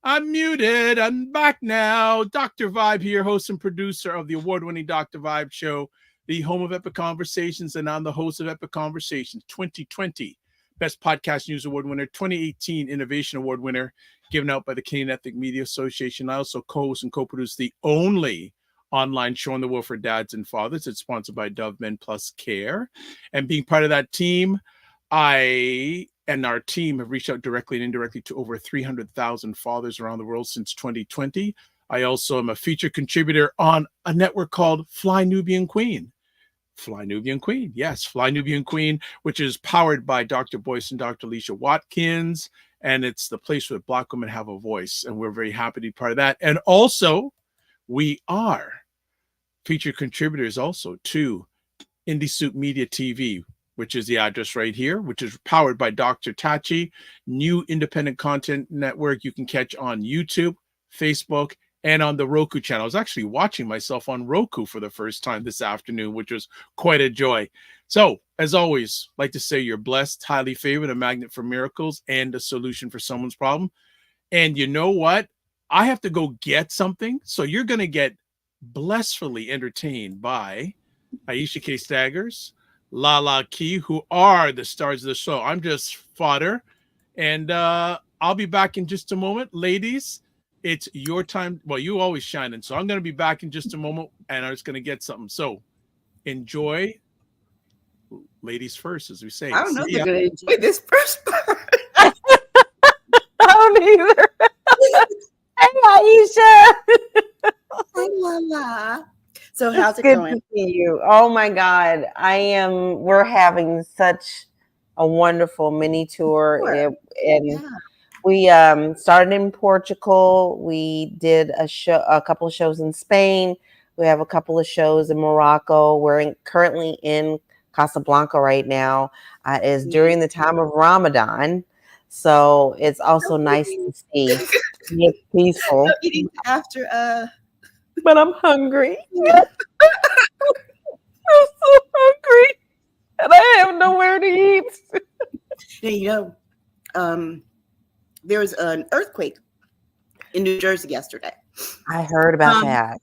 I'm muted. I'm back now. Dr. Vibe here, host and producer of the award-winning Dr. Vibe Show, the home of Epic Conversations, and I'm the host of Epic Conversations 2020 Best Podcast News Award winner, 2018 Innovation Award winner, given out by the Canadian Ethnic Media Association. I also co-host and co-produce the only online show in the world for dads and fathers. It's sponsored by Dove Men Plus Care. And being part of that team, I and our team have reached out directly and indirectly to over 300,000 fathers around the world since 2020. I also am a featured contributor on a network called Fly Nubian Queen. Fly Nubian Queen. Yes, Fly Nubian Queen, which is powered by Dr. Boyce and Dr. Alicia Watkins. And it's the place where Black women have a voice. And we're very happy to be part of that. And also, we are featured contributors also to Indie Soup Media TV, which is the address right here, which is powered by Dr. Tachi, new independent content network you can catch on YouTube, Facebook, and on the Roku channel. I was actually watching myself on Roku for the first time this afternoon, which was quite a joy. So, as always, like to say you're blessed, highly favored, a magnet for miracles, and a solution for someone's problem. And you know what? I have to go get something. So you're going to get blissfully entertained by Aisha K. Staggers, Lala Key, who are the stars of the show. I'm just fodder. And I'll be back in just a moment. Ladies, it's your time. Well, you always shining. So I'm going to be back in just a moment, and I'm just going to get something. So enjoy. Ladies first, as we say. I don't know if they're going to enjoy this first part. I don't either. Hey, Aisha. Hi, Lala. So how's it Good going? to see you. Oh my God. We're having such a wonderful mini tour. Sure. We started in Portugal. We did a couple of shows in Spain. We have a couple of shows in Morocco. We're currently in Casablanca right now. Is during the time of Ramadan. So it's also nice to see. It's peaceful. So eating after But I'm hungry. I'm so hungry. And I have nowhere to eat. You know, there was an earthquake in New Jersey yesterday. I heard about that.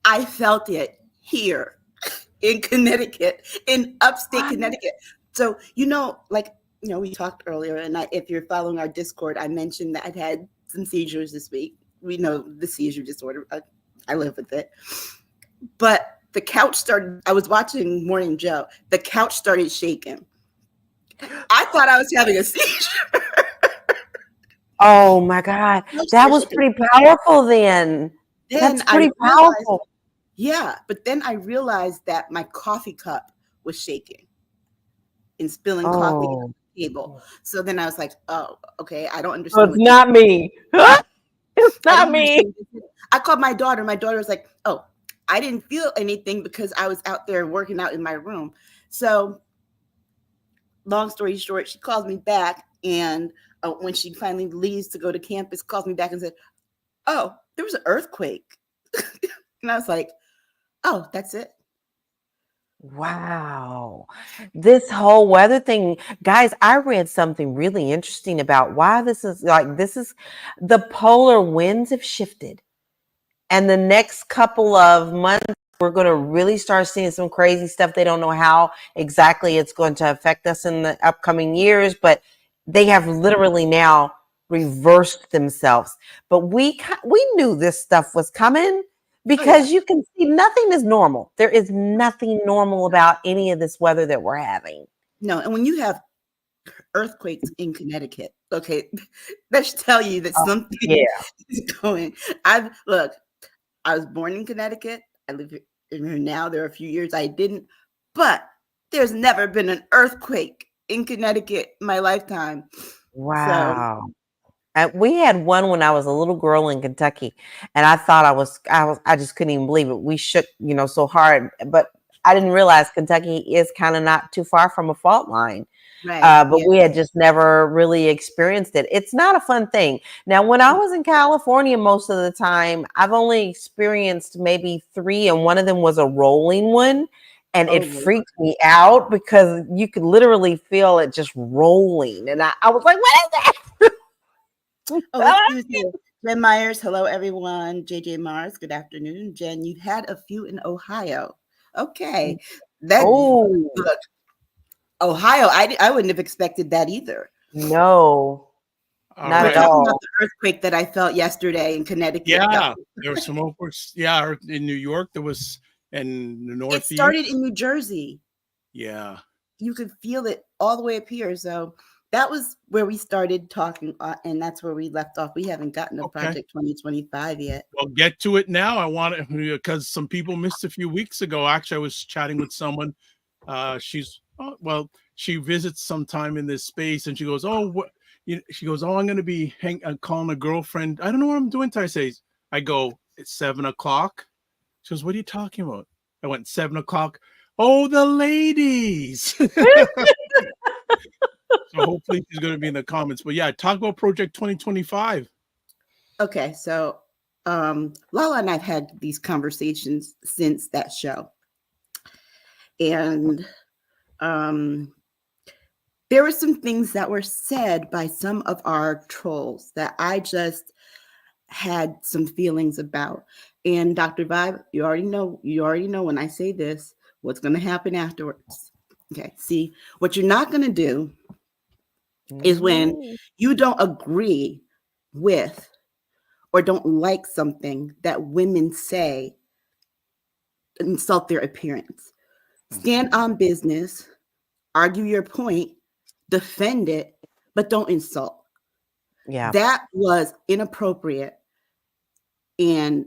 I felt it here in Connecticut, in upstate Connecticut. So, we talked earlier, and if you're following our Discord, I mentioned that I'd had some seizures this week. We know the seizure disorder. I live with it. But the couch I was watching Morning Joe. The couch started shaking. I thought I was having a seizure. Oh my God. That was pretty powerful then. That's pretty powerful. Yeah. But then I realized that my coffee cup was shaking and spilling coffee on the table. So then I was like, oh, okay. I don't understand. It's not me. It's not me. I called my daughter. My daughter was like, oh, I didn't feel anything because I was out there working out in my room. So long story short, she calls me back. And when she finally leaves to go to campus, calls me back and said, oh, there was an earthquake. And I was like, oh, that's it. Wow. This whole weather thing, guys, I read something really interesting about why this is the polar winds have shifted. And the next couple of months, we're going to really start seeing some crazy stuff. They don't know how exactly it's going to affect us in the upcoming years, but they have literally now reversed themselves. But we knew this stuff was coming because you can see nothing is normal. There is nothing normal about any of this weather that we're having. No, and when you have earthquakes in Connecticut, okay, that should tell you that something is going. I was born in Connecticut. I live here now. There are a few years I didn't, but there's never been an earthquake in Connecticut in my lifetime. Wow. We had one when I was a little girl in Kentucky, and I thought I just couldn't even believe it. We shook, so hard, but I didn't realize Kentucky is kind of not too far from a fault line. Right. But we had just never really experienced it. It's not a fun thing. Now, when I was in California, most of the time, I've only experienced maybe 3, and one of them was a rolling one. And it freaked me out because you could literally feel it just rolling. And I was like, what is that? Oh, Jen Myers, hello everyone. JJ Mars, good afternoon. Jen, you've had a few in Ohio. Okay, that Oh look, Ohio. I wouldn't have expected that either. no, All not We're at right. talking about all. the earthquake that I felt yesterday in Connecticut. Yeah, there was some upwards. Yeah, in New York there was, in the It Northeast. started in New Jersey. Yeah. You could feel it all the way up here. So that was where we started talking, and that's where we left off. We haven't gotten to Okay. Project 2025 yet. Well, get to it now. I want it because some people missed a few weeks ago. Actually, I was chatting with someone. She visits sometime in this space, and she goes, "Oh, what?" She goes, "Oh, I'm going to be calling a girlfriend. I don't know what I'm doing." I go, "It's 7 o'clock." She goes, "What are you talking about?" I went, 7 o'clock. Oh, the ladies. So hopefully she's going to be in the comments. But yeah, talk about Project 2025. Okay, so Lala and I've had these conversations since that show. And there were some things that were said by some of our trolls that I just had some feelings about. And Dr. Vibe, you already know when I say this, what's going to happen afterwards. Okay, see, what you're not going to do is when you don't agree with or don't like something that women say, insult their appearance. Stand on business, argue your point, defend it, but don't insult. Yeah. That was inappropriate, and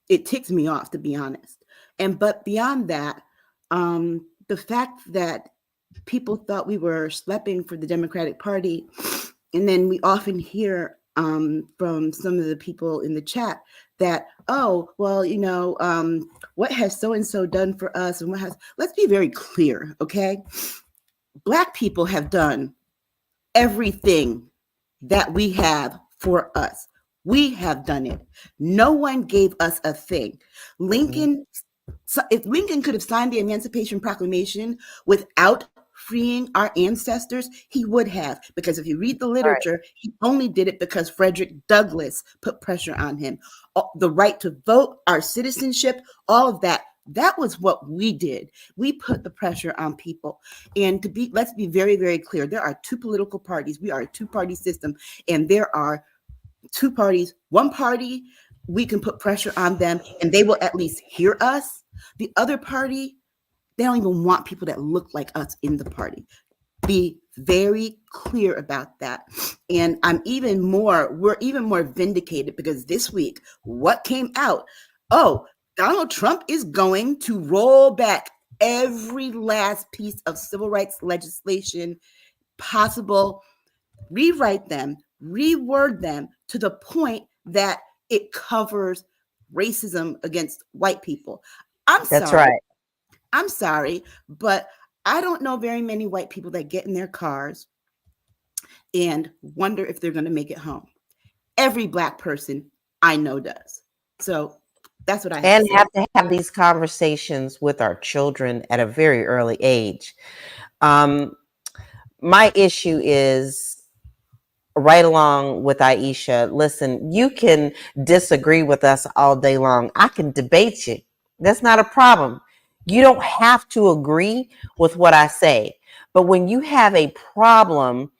it ticks me off, to be honest. But beyond that, the fact that people thought we were schlepping for the Democratic Party, and then we often hear from some of the people in the chat that, oh, well, what has so-and-so done for us? And let's be very clear, okay? Black people have done everything that we have for us. We have done it. No one gave us a thing. If Lincoln could have signed the Emancipation Proclamation without freeing our ancestors, he would have, because if you read the literature, he only did it because Frederick Douglass put pressure on him. The right to vote, our citizenship, all of that was what we did. We put the pressure on people. And let's be very, very clear. There are two political parties. We are a two-party system, and there are two parties. One party, we can put pressure on them and they will at least hear us. The other party, they don't even want people that look like us in the party. Be very clear about that. And we're even more vindicated because this week, what came out? Oh, Donald Trump is going to roll back every last piece of civil rights legislation possible, rewrite them, reword them to the point that it covers racism against white people. That's right. I'm sorry, but I don't know very many white people that get in their cars and wonder if they're going to make it home. Every Black person I know does. So that's what I have And to have to have these conversations with our children at a very early age. My issue is right along with Aisha. Listen, you can disagree with us all day long. I can debate you. That's not a problem. You don't have to agree with what I say. But when you have a problem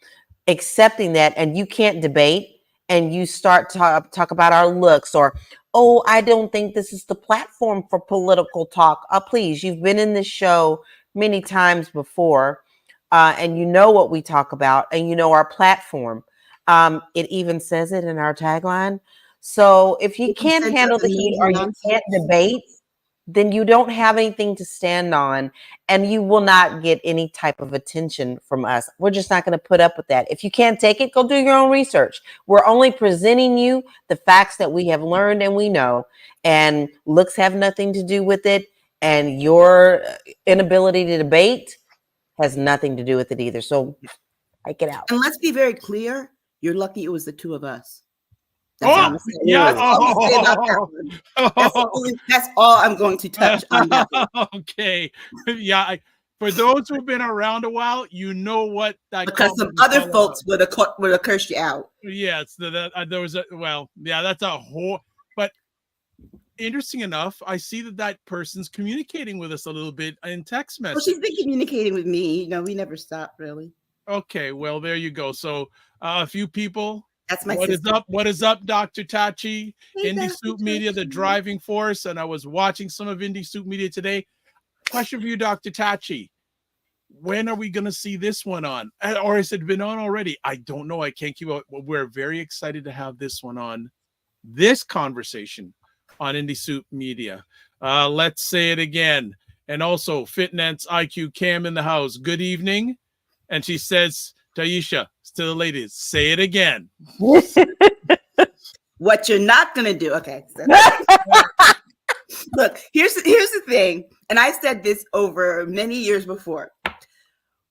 accepting that and you can't debate and you start to talk about our looks or, oh, I don't think this is the platform for political talk. Please, you've been in this show many times before and you know what we talk about and you know our platform. It even says it in our tagline. So if you can't handle the heat or you can't debate, then you don't have anything to stand on and you will not get any type of attention from us. We're just not going to put up with that. If you can't take it, go do your own research. We're only presenting you the facts that we have learned and we know, and looks have nothing to do with it. And your inability to debate has nothing to do with it either. So take it out. And let's be very clear. You're lucky it was the two of us. That's all I'm gonna say. Yeah. That's all I'm gonna say about that one. That's all I'm going to touch on that one. Okay. Yeah. For those who've been around a while, you know what that because some other folks would have cursed you out. Yes, there was that's a whole. But interesting enough, I see that person's communicating with us a little bit in text message. Well, she's been communicating with me. You know, we never stopped really. Okay, well there you go. So a few people. That's my What sister. is up? What is up, Dr. Tachi? Hey, Indie Dr. Soup Media, the Tachi. driving force, and I was watching some of Indie Soup Media today. Question for you, Dr. Tachi. When are we going to see this one on? Or has it been on already? I don't know. I can't keep up. We're very excited to have this one on, this conversation on Indie Soup Media. Let's say it again. And also, Fitness IQ Cam in the house. Good evening. And she says, Taisha, to the ladies, say it again. What you're not going to do. Okay. Look, here's the thing. And I said this over many years before.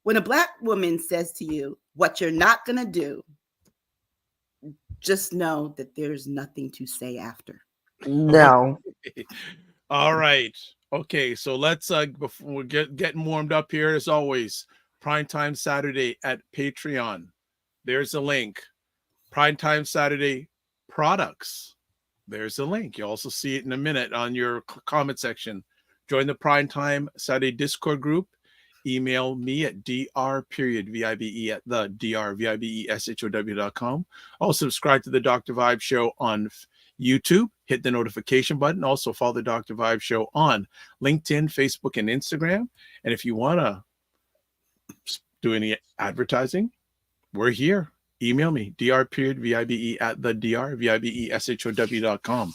When a Black woman says to you, what you're not going to do, just know that there's nothing to say after. No. All right. Okay. So let's, before we getting warmed up here, as always, Primetime Saturday at Patreon. There's a link. Primetime Saturday products. There's a link. You also see it in a minute on your comment section. Join the Primetime Saturday Discord group. Email me at dr.vibe at the drvibeshow.com. Also subscribe to the Dr. Vibe Show on YouTube. Hit the notification button. Also follow the Dr. Vibe Show on LinkedIn, Facebook, and Instagram. And if you want to do any advertising, we're here. Email me, dr.vibe at the drvibeshow.com.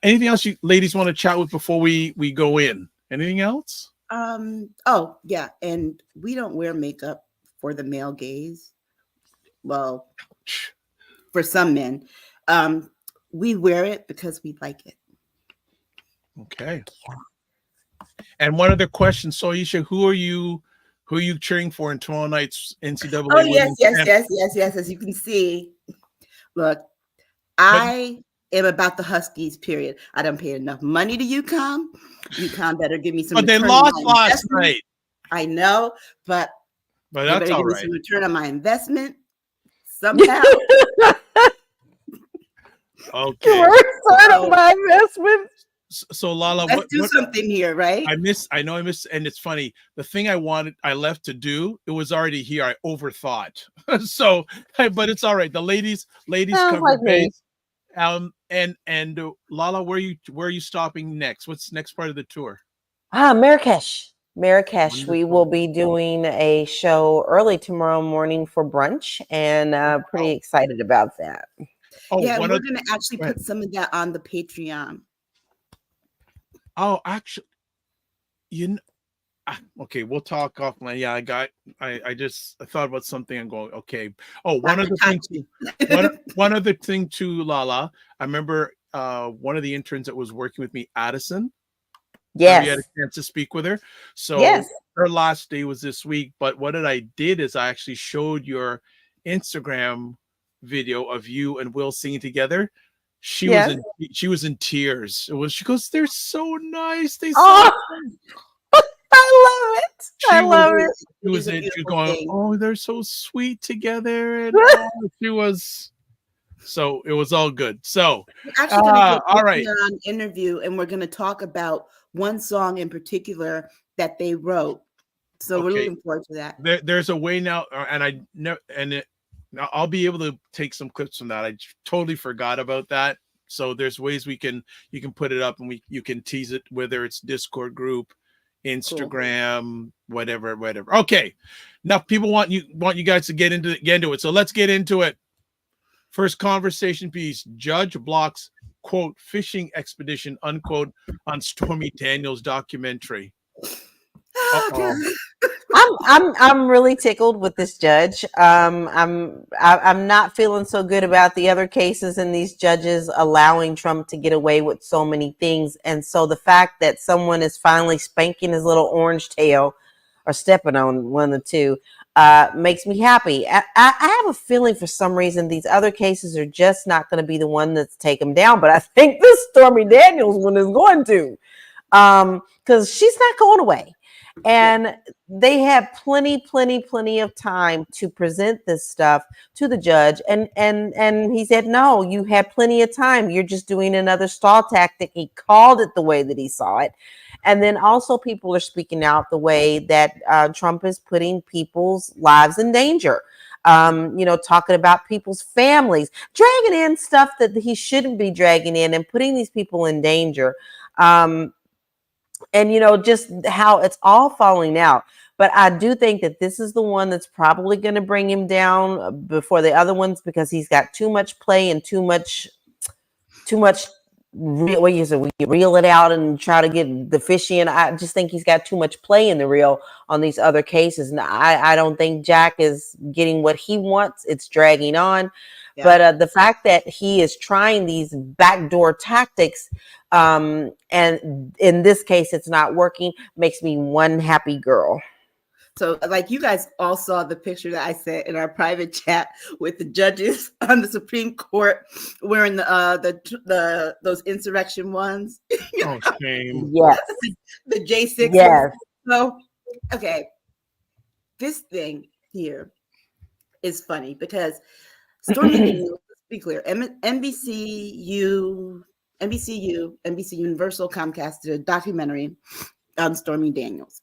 Anything else you ladies want to chat with before we go in? Anything else? Oh yeah, and we don't wear makeup for the male gaze. Well, for some men, we wear it because we like it. Okay. And one other question, so Aisha, who are you cheering for in tomorrow night's NCAA? Oh yes. As you can see, look, I am about the Huskies. Period. I don't pay enough money to UConn. UConn better give me some. But they lost last night. I know, but that's all right. Some return on my investment somehow. Okay. Return on my investment. So Lala, let's do something here, right? I missed, and it's funny. The thing I left to do, it was already here. I overthought. So, but it's all right. The ladies cover base. And Lala, where are you stopping next? What's the next part of the tour? Marrakesh. Wonderful. We will be doing a show early tomorrow morning for brunch, and pretty excited about that. Oh, yeah, we're going to actually put some of that on the Patreon. Oh, actually, okay, we'll talk offline. Yeah, I thought about something. I'm going, okay. Oh, one other thing too, Lala. I remember one of the interns that was working with me, Addison. Yes. We had a chance to speak with her. So yes. Her last day was this week. But what I did is I actually showed your Instagram video of you and Will singing together. She was in tears. She goes, they're so nice. They I love it. I love it. She was going, oh, they're so sweet together. And she was, so it was all good. So we're actually going to do all right, an interview, and we're going to talk about one song in particular that they wrote. So we're looking forward to that. There's a way now, and I'll be able to take some clips from that. I totally forgot about that. So there's ways you can put it up, and you can tease it, whether it's Discord group, Instagram, whatever. Okay. Now people want you guys to get into it. So let's get into it. First conversation piece: Judge blocks, quote, fishing expedition, unquote, on Stormy Daniels documentary. I'm really tickled with this judge. I'm not feeling so good about the other cases and these judges allowing Trump to get away with so many things. And so the fact that someone is finally spanking his little orange tail or stepping on one of the two makes me happy. I have a feeling for some reason these other cases are just not going to be the one that's take him down. But I think this Stormy Daniels one is going to, because she's not going away. And they had plenty of time to present this stuff to the judge. And he said, no, you had plenty of time. You're just doing another stall tactic. He called it the way that he saw it. And then also people are speaking out the way that Trump is putting people's lives in danger. Talking about people's families, dragging in stuff that he shouldn't be dragging in and putting these people in danger. And just how it's all falling out. But I do think that this is the one that's probably going to bring him down before the other ones, because he's got too much play and too much reel it out and try to get the fishy. And I just think he's got too much play in the reel on these other cases. And I don't think Jack is getting what he wants. It's dragging on. Yeah. But the fact that he is trying these backdoor tactics, and in this case, it's not working, makes me one happy girl. So, like, you guys all saw the picture that I sent in our private chat with the judges on the Supreme Court wearing those insurrection ones. Oh, shame! Yes, the J6. Yes. So, okay, this thing here is funny because Stormy Daniels, let's be clear, NBC Universal, Comcast did a documentary on Stormy Daniels.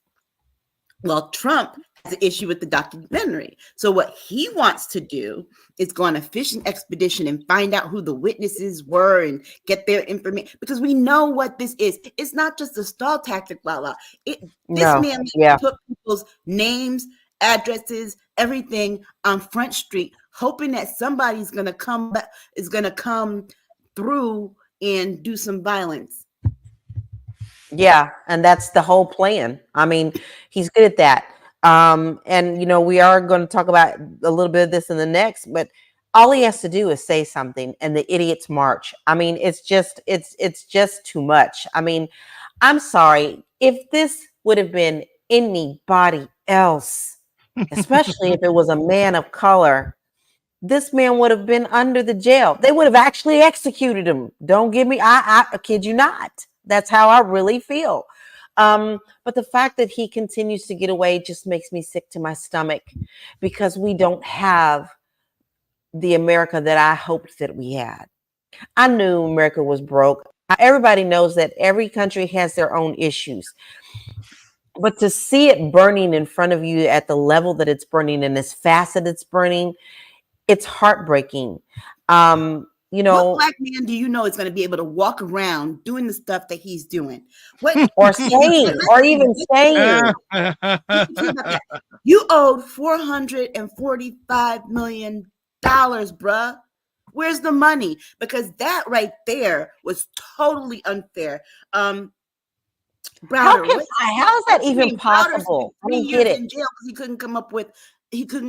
Well, Trump has an issue with the documentary. So what he wants to do is go on a fishing expedition and find out who the witnesses were and get their information, because we know what this is. It's not just a stall tactic, This man put people's names, addresses, everything on Front Street, hoping that somebody's going to come through and do some violence. Yeah, and that's the whole plan. I mean, he's good at that. And we are going to talk about a little bit of this in the next, but all he has to do is say something and the idiots march. I mean, it's just too much. I mean, I'm sorry. If this would have been anybody else, especially if it was a man of color, this man would have been under the jail. They would have actually executed him. Don't give me, I kid you not. That's how I really feel. But the fact that he continues to get away just makes me sick to my stomach, because we don't have the America that I hoped that we had. I knew America was broke. Everybody knows that every country has their own issues. But to see it burning in front of you at the level that it's burning and as fast as it's burning, it's heartbreaking. What black man do you know is going to be able to walk around doing the stuff that he's doing? Or saying, or even saying. You owed $445 million, bruh. Where's the money? Because that right there was totally unfair. Browder, how is that even possible? I don't get it. In jail because he couldn't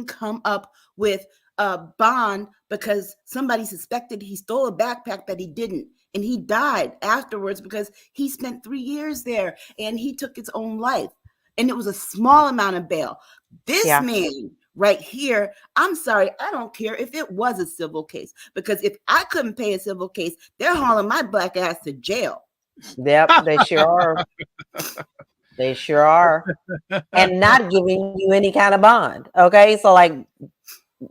come up with a bond because somebody suspected he stole a backpack that he didn't, and he died afterwards because he spent 3 years there and he took his own life, and it was a small amount of bail. This man right here, I'm sorry, I don't care if it was a civil case, because if I couldn't pay a civil case, they're hauling my black ass to jail. Yep, they sure are. They sure are. And not giving you any kind of bond. Okay, so like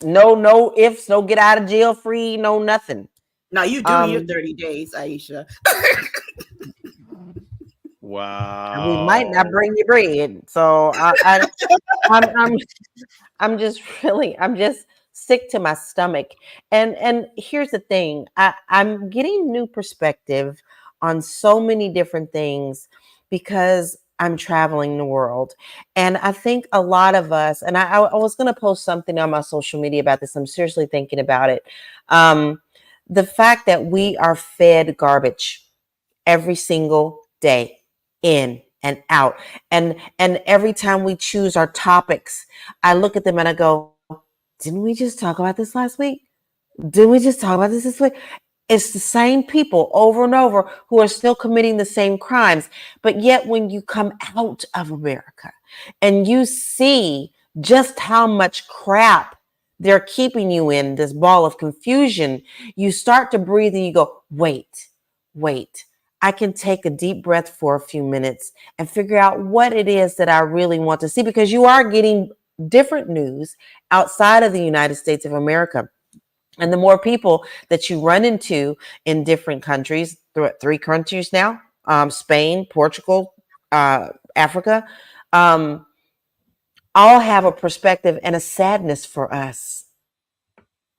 no ifs, no get out of jail free, no nothing. Now you do your 30 days, Aisha. Wow. We might not bring you bread. So I'm just sick to my stomach. And here's the thing. I'm getting new perspective on so many different things because I'm traveling the world. And I think a lot of us, and I was going to post something on my social media about this. I'm seriously thinking about it. The fact that we are fed garbage every single day, in and out. And every time we choose our topics, I look at them and I go, didn't we just talk about this last week? Didn't we just talk about this week? It's the same people over and over who are still committing the same crimes. But yet when you come out of America and you see just how much crap they're keeping you in, this ball of confusion, you start to breathe and you go, wait, I can take a deep breath for a few minutes and figure out what it is that I really want to see, because you are getting different news outside of the United States of America. And the more people that you run into in different countries, three countries now, Spain, Portugal, Africa, all have a perspective and a sadness for us.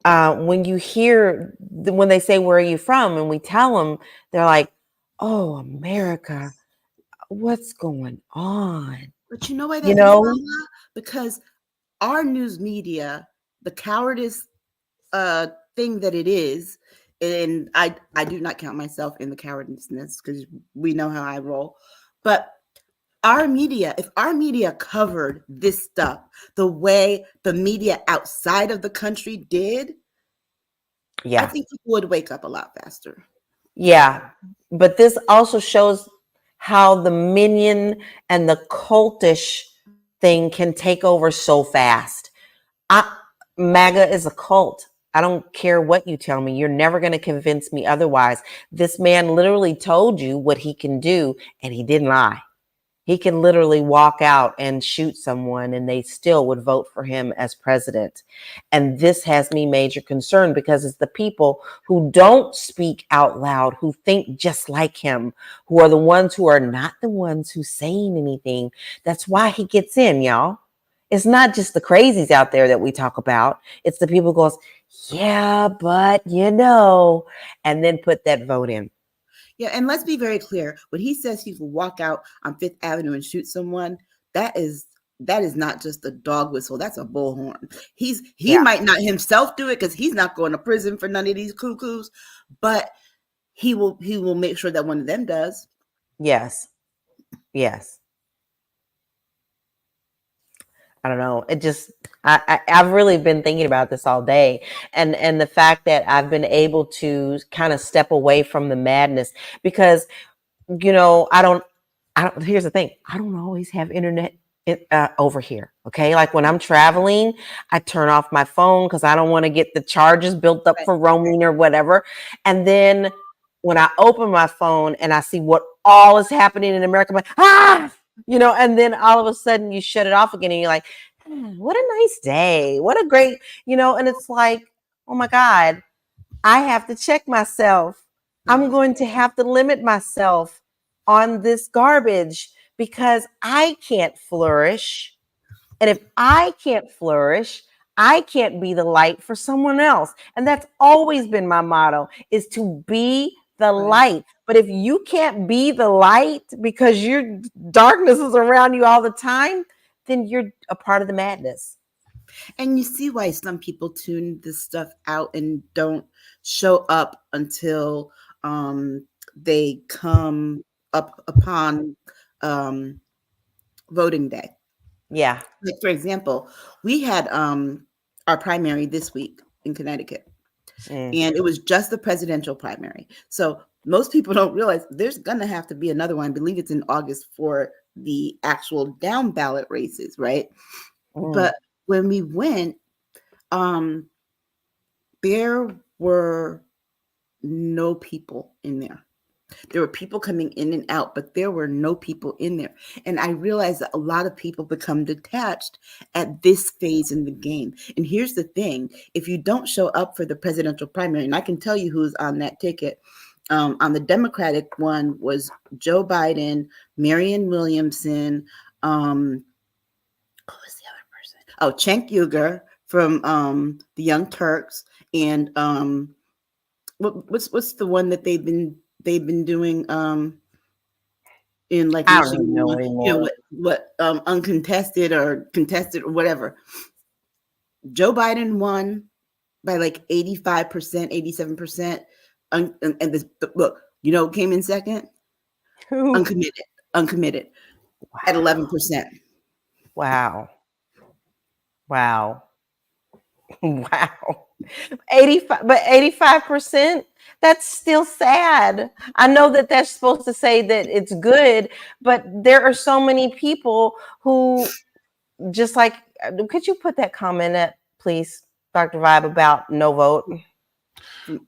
When you hear, when they say, where are you from? And we tell them, they're like, oh, America, what's going on? But you know why that You is, know? Mama? Because our news media, the cowardice thing that it is, and I do not count myself in the cowardiceness because we know how I roll, but our media, if our media covered this stuff the way the media outside of the country did, I think people would wake up a lot faster. Yeah. But this also shows how the minion and the cultish thing can take over so fast. MAGA is a cult. I don't care what you tell me. You're never going to convince me otherwise. This man literally told you what he can do, and he didn't lie. He can literally walk out and shoot someone and they still would vote for him as president. And this has me major concern, because it's the people who don't speak out loud, who think just like him, who are the ones who are not the ones who's saying anything. That's why he gets in, y'all. It's not just the crazies out there that we talk about. It's the people who goes, yeah, but and then put that vote in. Yeah, and let's be very clear. When he says he will walk out on Fifth Avenue and shoot someone, that is not just a dog whistle. That's a bullhorn. He might not himself do it because he's not going to prison for none of these cuckoos, but he will make sure that one of them does. Yes. I don't know. It just, I've really been thinking about this all day, and the fact that I've been able to kind of step away from the madness, because, I don't, here's the thing. I don't always have internet over here. Okay. Like when I'm traveling, I turn off my phone because I don't want to get the charges built up for roaming or whatever. And then when I open my phone and I see what all is happening in America, I'm like, and then all of a sudden you shut it off again and you're like, what a nice day. What a great, and it's like, oh my God, I have to check myself. I'm going to have to limit myself on this garbage because I can't flourish. And if I can't flourish, I can't be the light for someone else. And that's always been my motto, is to be the light. But if you can't be the light because your darkness is around you all the time, then you're a part of the madness. And you see why some people tune this stuff out and don't show up until they come up upon voting day. Yeah. Like, for example, we had our primary this week in Connecticut. And it was just the presidential primary. So most people don't realize there's going to have to be another one. I believe it's in August for the actual down ballot races, right? But when we went, there were no people in there. There were people coming in and out, but there were no people in there. And I realized that a lot of people become detached at this phase in the game. And here's the thing. If you don't show up for the presidential primary, and I can tell you who's on that ticket, on the Democratic one was Joe Biden, Marianne Williamson, who was the other person? Oh, Cenk Uygur from the Young Turks, and what's the one that they've been doing in like I don't even know anymore. What uncontested or contested or whatever. Joe Biden won by like 85%, 87%. And look, came in second? Who? Uncommitted at 11%. Wow. 85, but 85%, that's still sad. I know that that's supposed to say that it's good, but there are so many people who just like, could you put that comment up, please, Dr. Vibe, about no vote?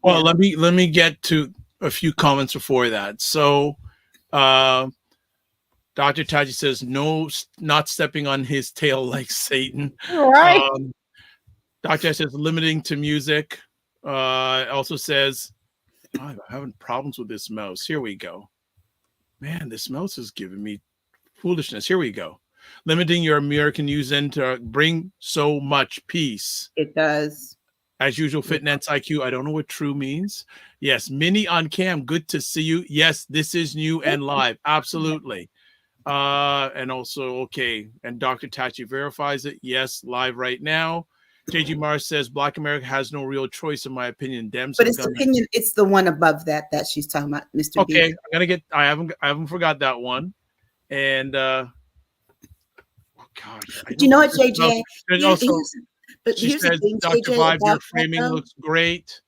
Well, let me get to a few comments before that. So, Dr. Taji says, no, not stepping on his tail like Satan. Right. Dr. Taji says, limiting to music. Also says, I'm having problems with this mouse. Here we go. Man, this mouse is giving me foolishness. Here we go. Limiting your American use in to bring so much peace. It does. As usual, Fitness IQ. I don't know what true means. Yes, Minnie on cam. Good to see you. Yes, this is new and live. Absolutely. And also, okay. And Dr. Tachi verifies it. Yes, live right now. JG Mars says Black America has no real choice, in my opinion. Dems, but it's opinion. It's the one above that she's talking about, Mr. Okay, B. I'm gonna get. I haven't forgot that one. And oh gosh, but you know what, JJ? She says, Dr. Vibe, your framing looks great.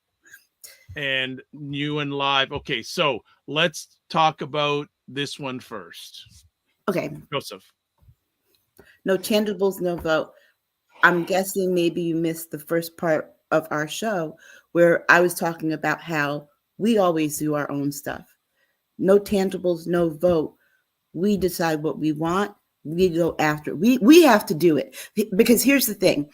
And new and live. Okay, so let's talk about this one first. Okay. Joseph. No tangibles, no vote. I'm guessing maybe you missed the first part of our show where I was talking about how we always do our own stuff. No tangibles, no vote. We decide what we want. We go after it. We have to do it. Because here's the thing.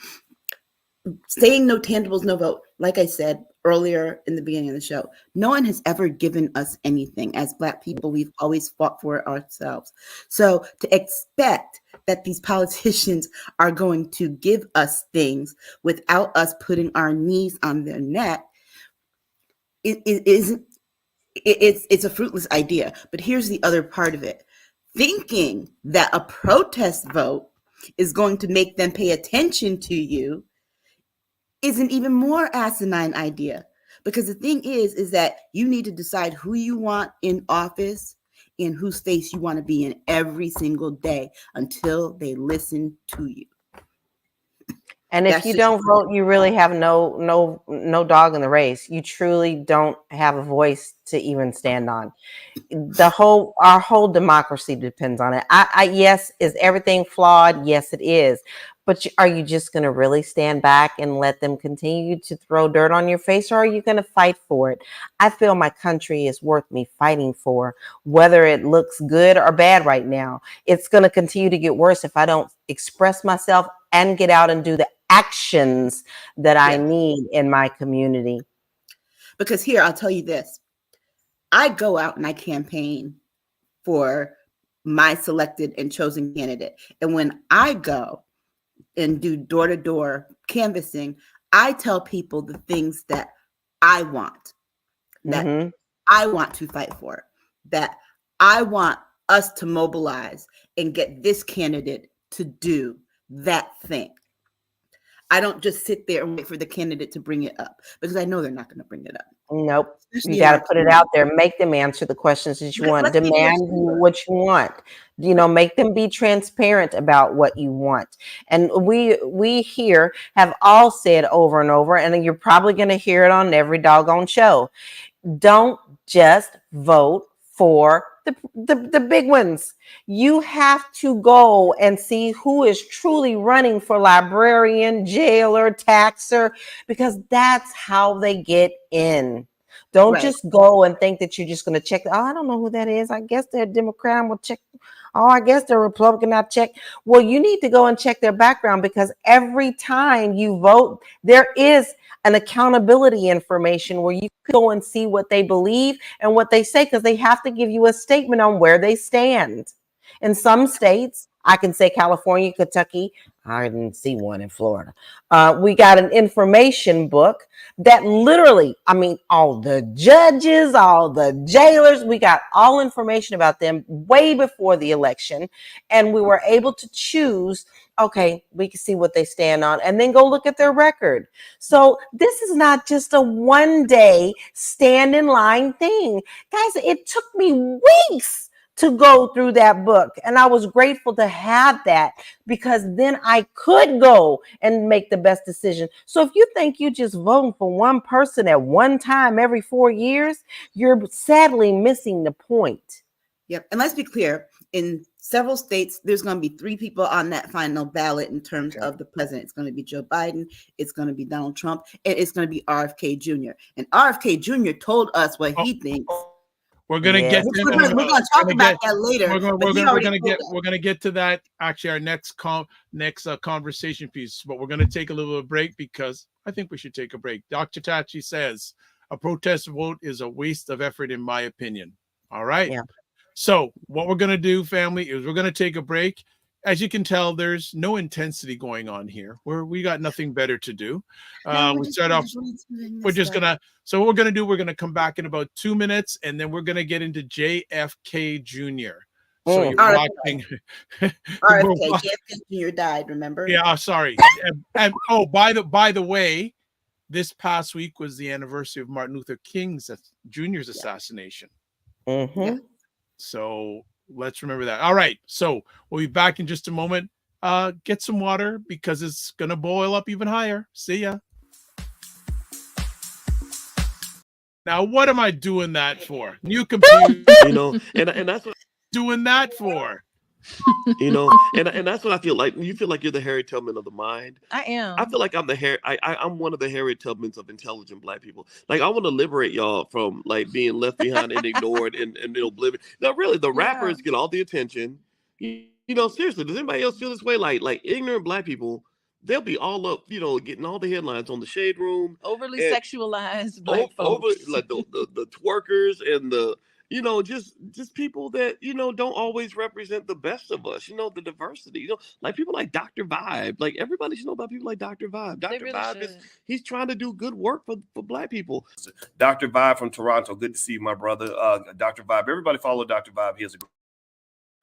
Saying no tangibles, no vote, like I said earlier in the beginning of the show, no one has ever given us anything. As Black people, we've always fought for it ourselves. So to expect that these politicians are going to give us things without us putting our knees on their neck, it's a fruitless idea. But here's the other part of it. Thinking that a protest vote is going to make them pay attention to you is an even more asinine idea, because the thing is that you need to decide who you want in office and whose face you want to be in every single day until they listen to you. And if you don't vote, you really have no dog in the race. You truly don't have a voice to even stand on. Our whole democracy depends on it. Yes, is everything flawed? Yes, it is. But are you just going to really stand back and let them continue to throw dirt on your face, or are you going to fight for it? I feel my country is worth me fighting for, whether it looks good or bad right now. It's going to continue to get worse if I don't express myself and get out and do the actions that I need in my community. Because here, I'll tell you this. I go out and I campaign for my selected and chosen candidate. And when I go and do door-to-door canvassing, I tell people the things that I want, that I want to fight for, that I want us to mobilize and get this candidate to do that thing. I don't just sit there and wait for the candidate to bring it up, because I know they're not going to bring it up. Nope. You got to put it out there. Make them answer the questions that you want. Demand what you want. Make them be transparent about what you want. And we here have all said over and over, and you're probably going to hear it on every doggone show. Don't just vote for the big ones. You have to go and see who is truly running for librarian, jailer, taxer, because that's how they get in. Don't just go and think that you're just going to check. Oh, I don't know who that is. I guess they're a Democrat. I'm going to check. Oh, I guess they're Republican. I check. Well, you need to go and check their background, because every time you vote, there is an accountability information where you go and see what they believe and what they say, because they have to give you a statement on where they stand. In some states, I can say California, Kentucky. I didn't see one in Florida. We got an information book that literally, all the judges, all the jailers, we got all information about them way before the election. And we were able to choose, okay, we can see what they stand on, and then go look at their record. So this is not just a one-day stand in line thing. Guys, it took me weeks to go through that book. And I was grateful to have that, because then I could go and make the best decision. So if you think you just voting for one person at one time every 4 years, you're sadly missing the point. Yep. And let's be clear, in several states, there's going to be 3 people on that final ballot in terms of the president. It's going to be Joe Biden, it's going to be Donald Trump, and it's going to be RFK Jr. And RFK Jr. told us what he thinks. We're gonna get. We're going to talk about that later. We're gonna get to that. Actually, our next conversation piece. But we're gonna take a little break because I think we should take a break. Dr. Tachi says a protest vote is a waste of effort, in my opinion. All right. Yeah. So what we're gonna do, family, is we're gonna take a break. As you can tell, there's no intensity going on here. We got nothing better to do. We start off. We're just gonna. So what we're gonna do? We're gonna come back in about 2 minutes, and then we're gonna get into JFK Jr. So you're watching. RFK Jr. died. Remember? Yeah. Sorry. and oh, by the way, this past week was the anniversary of Martin Luther King Jr.'s assassination. Mm-hmm. Yeah. So let's remember that. All right. So we'll be back in just a moment. Get some water because it's going to boil up even higher. See ya. Now, what am I doing that for? New computer. And that's what doing that for. And that's what I feel like. You feel like you're the Harriet Tubman of the mind. I am. I feel like I'm I'm one of the Harriet Tubmans of intelligent Black people. Like, I want to liberate y'all from like being left behind and ignored and oblivion. Now, really, the rappers get all the attention. Seriously, does anybody else feel this way? Like ignorant Black people, they'll be all up, getting all the headlines on the Shade Room. Overly sexualized Black folks. Like the twerkers and the just people that, don't always represent the best of us, the diversity, like people like Dr. Vibe. Like, everybody should know about people like Dr. Vibe. Dr. Really Vibe he's trying to do good work for Black people. Dr. Vibe from Toronto. Good to see you, my brother. Dr. Vibe. Everybody follow Dr. Vibe. He has a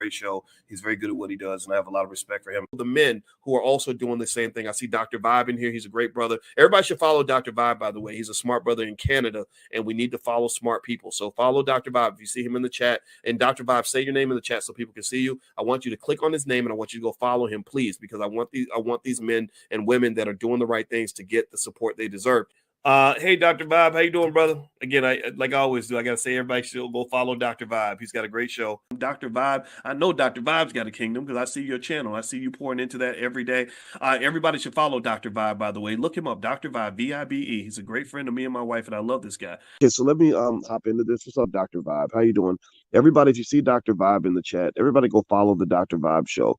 great show. He's very good at what he does, and I have a lot of respect for him. The men who are also doing the same thing. I see Dr. Vibe in here. He's a great brother. Everybody should follow Dr. Vibe, by the way. He's a smart brother in Canada, and we need to follow smart people. So follow Dr. Vibe. If you see him in the chat, and Dr. Vibe, say your name in the chat so people can see you. I want you to click on his name, and I want you to go follow him, please, because I want these men and women that are doing the right things to get the support they deserve. Hey, Dr. Vibe, how you doing, brother? Again, like I always do, I got to say everybody should go follow Dr. Vibe. He's got a great show. Dr. Vibe, I know Dr. Vibe's got a kingdom because I see your channel. I see you pouring into that every day. Everybody should follow Dr. Vibe, by the way. Look him up, Dr. Vibe, V-I-B-E. He's a great friend of me and my wife, and I love this guy. Okay, so let me hop into this. What's up, Dr. Vibe? How you doing? Everybody, if you see Dr. Vibe in the chat, everybody go follow the Dr. Vibe show.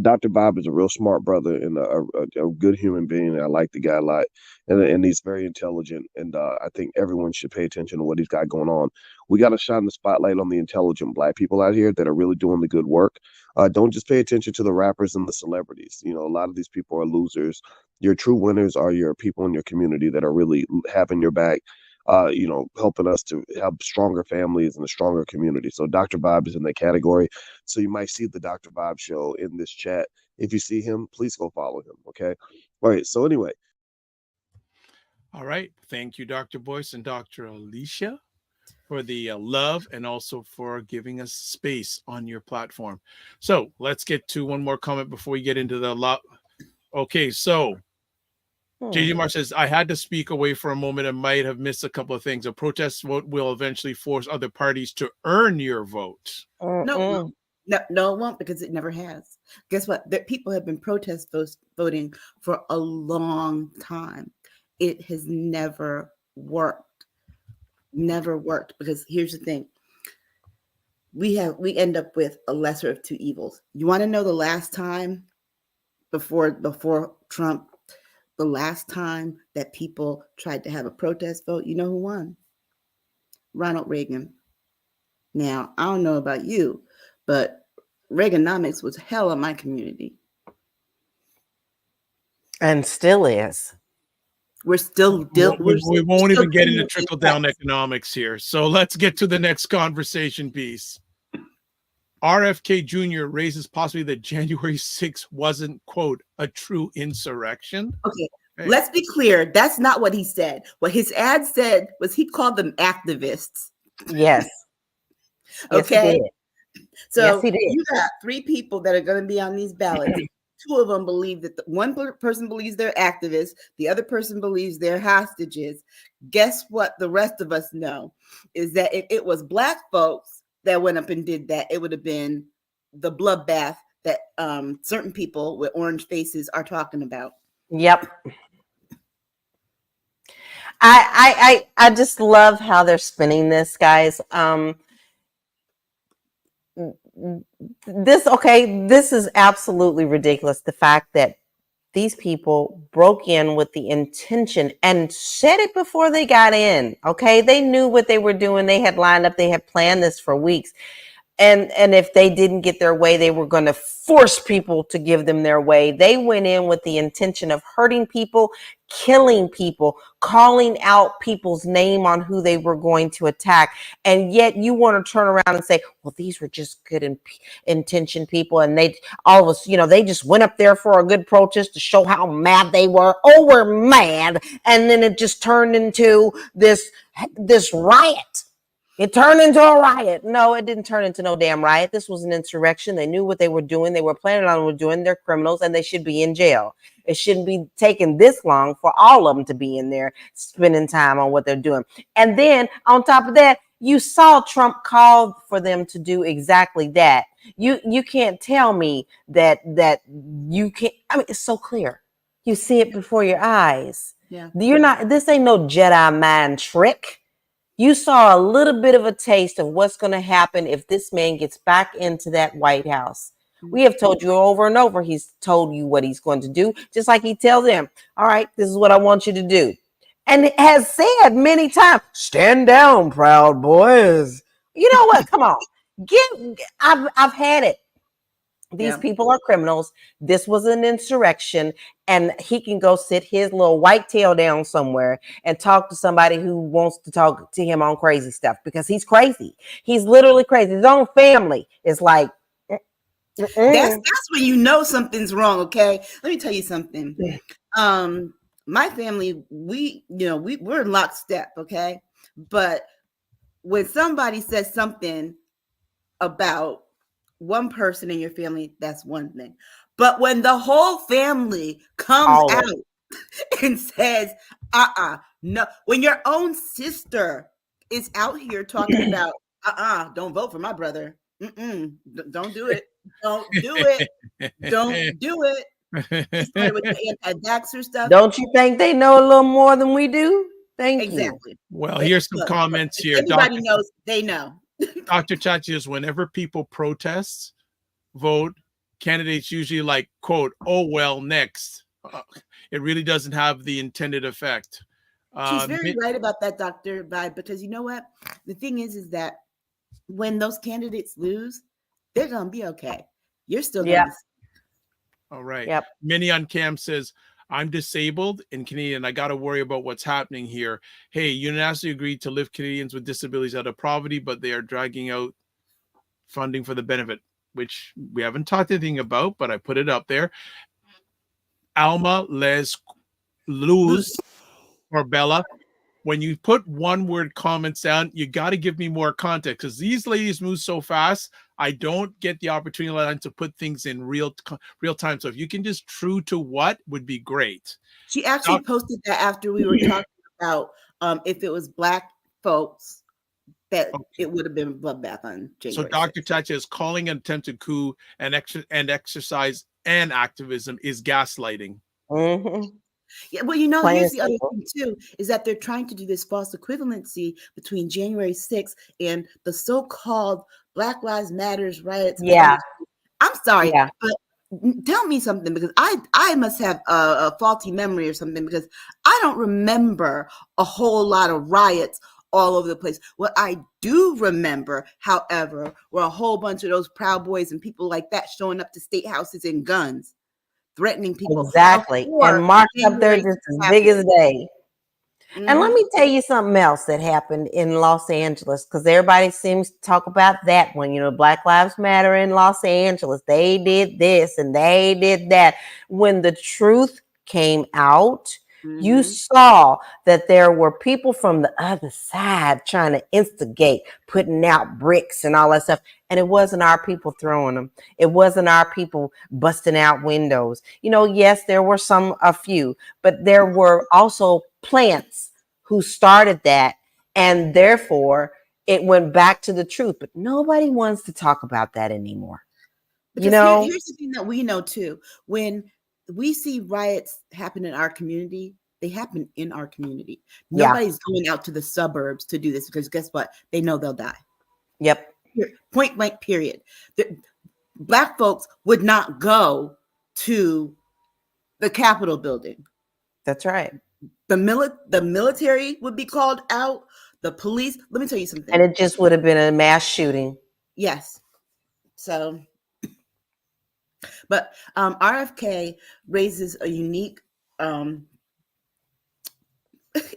Dr. Vibe is a real smart brother and a good human being. I like the guy a lot, and he's very intelligent. And I think everyone should pay attention to what he's got going on. We got to shine the spotlight on the intelligent Black people out here that are really doing the good work. Don't just pay attention to the rappers and the celebrities. A lot of these people are losers. Your true winners are your people in your community that are really having your back. Helping us to have stronger families and a stronger community. So Dr. Vibe is in that category. So you might see the Dr. Vibe show in this chat. If you see him, please go follow him. Okay. All right. So anyway. All right. Thank you, Dr. Boyce and Dr. Alicia, for the love and also for giving us space on your platform. So let's get to one more comment before we get into the lot. Okay. So JJ Mark says, I had to speak away for a moment and might have missed a couple of things. A protest vote will eventually force other parties to earn your vote. No, it won't, because it never has. Guess what? People have been voting for a long time. It has never worked. Never worked, because here's the thing. We end up with a lesser of two evils. You want to know the last time before Trump, the last time that people tried to have a protest vote, you know who won? Ronald Reagan. Now, I don't know about you, but Reaganomics was hell in my community. And still is. We won't even get into trickle-down economics here. So let's get to the next conversation piece. RFK Jr. raises possibly that January 6th wasn't, quote, a true insurrection. Okay, let's be clear. That's not what he said. What his ad said was he called them activists. Yes. Okay. Yes, so he did. You got 3 people that are going to be on these ballots. 2 of them believe that one person believes they're activists. The other person believes they're hostages. Guess what the rest of us know is that if it was Black folks that went up and did that, it would have been the bloodbath that certain people with orange faces are talking about. Yep. I just love how they're spinning this, guys. This is absolutely ridiculous. The fact that these people broke in with the intention and said it before they got in. Okay, they knew what they were doing. They had lined up. They had planned this for weeks. And if they didn't get their way, they were going to force people to give them their way. They went in with the intention of hurting people, killing people, calling out people's name on who they were going to attack. And yet you want to turn around and say, well, these were just good intentioned people. And they all of us, they just went up there for a good protest to show how mad they were. Oh, we're mad. And then it just turned into this riot. It turned into a riot. No, it didn't turn into no damn riot. This was an insurrection. They knew what they were doing. They were planning on doing. They're criminals and they should be in jail. It shouldn't be taking this long for all of them to be in there spending time on what they're doing. And then on top of that, you saw Trump call for them to do exactly that. You can't tell me that you can't. I mean, it's so clear. You see it before your eyes. Yeah. This ain't no Jedi mind trick. You saw a little bit of a taste of what's going to happen if this man gets back into that White House. We have told you over and over, he's told you what he's going to do, just like he tells them, all right, this is what I want you to do. And it has said many times, stand down, Proud Boys. You know what? Come on. I've had it. These people are criminals. This was an insurrection, and he can go sit his little white tail down somewhere and talk to somebody who wants to talk to him on crazy stuff because he's crazy. He's literally crazy. His own family is like, that's when you know something's wrong. Okay, let me tell you something. My family, we're in lockstep. Okay, but when somebody says something about one person in your family, that's one thing. But when the whole family comes out and says, no, when your own sister is out here talking about, don't vote for my brother. Don't do it. Don't do it. Don't do it. With the anti-vaxxer stuff. Don't you think they know a little more than we do? Thank you. Well, here's some comments here. Everybody knows, they know. Dr. Chachi is whenever people protest, vote, candidates usually like, quote, oh, well, next. It really doesn't have the intended effect. She's very right about that, Dr. Vibe, because you know what? The thing is that when those candidates lose, they're going to be okay. You're still going to see. All right. Yep. Minnie on Cam says, I'm disabled in Canadian. I got to worry about what's happening here. Hey, unanimously agreed to lift Canadians with disabilities out of poverty, but they are dragging out funding for the benefit, which we haven't talked anything about, but I put it up there. Alma Les Luz or Bella, when you put one word comments down, you got to give me more context because these ladies move so fast. I don't get the opportunity to put things in real time. So if you can just true to what would be great. She actually posted that after we were talking about if it was Black folks, that it would have been bloodbath on January. So Dr. Chacha is calling an attempted coup and exercise and activism is gaslighting. Mm-hmm. Yeah, well, here's the other thing too, is that they're trying to do this false equivalency between January 6th and the so-called Black Lives Matters riots. Yeah. I'm sorry, but tell me something, because I must have a faulty memory or something, because I don't remember a whole lot of riots all over the place. What I do remember, however, were a whole bunch of those Proud Boys and people like that showing up to state houses in guns, threatening people. Exactly. And marked up there just as big as day. Mm-hmm. And let me tell you something else that happened in Los Angeles, because everybody seems to talk about that one. Black Lives Matter in Los Angeles. They did this and they did that. When the truth came out, you saw that there were people from the other side trying to instigate, putting out bricks and all that stuff. And it wasn't our people throwing them. It wasn't our people busting out windows. Yes, there were a few, but there were also plants who started that. And therefore, it went back to the truth. But nobody wants to talk about that anymore. Because You know, here's the thing that we know too. When we see riots happen in our community, they happen in our community. Yeah. Nobody's going out to the suburbs to do this because guess what? They know they'll die. Yep. Point blank, period. Black folks would not go to the Capitol building. That's right. The military would be called out. The police. Let me tell you something. And it just would have been a mass shooting. Yes. So, but RFK raises a unique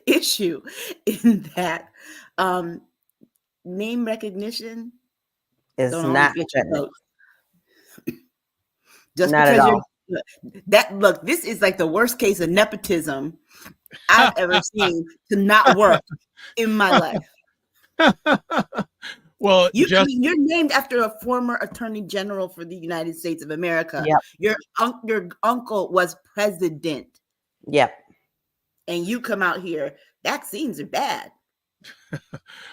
issue in that name recognition Is don't not always get you threatening. votes. Just Not at because all. look, this is like the worst case of nepotism I've ever seen to not work in my life. Well, I mean, you're named after a former attorney general for the United States of America. Yep. Your uncle was president. Yep. And you come out here, vaccines are bad.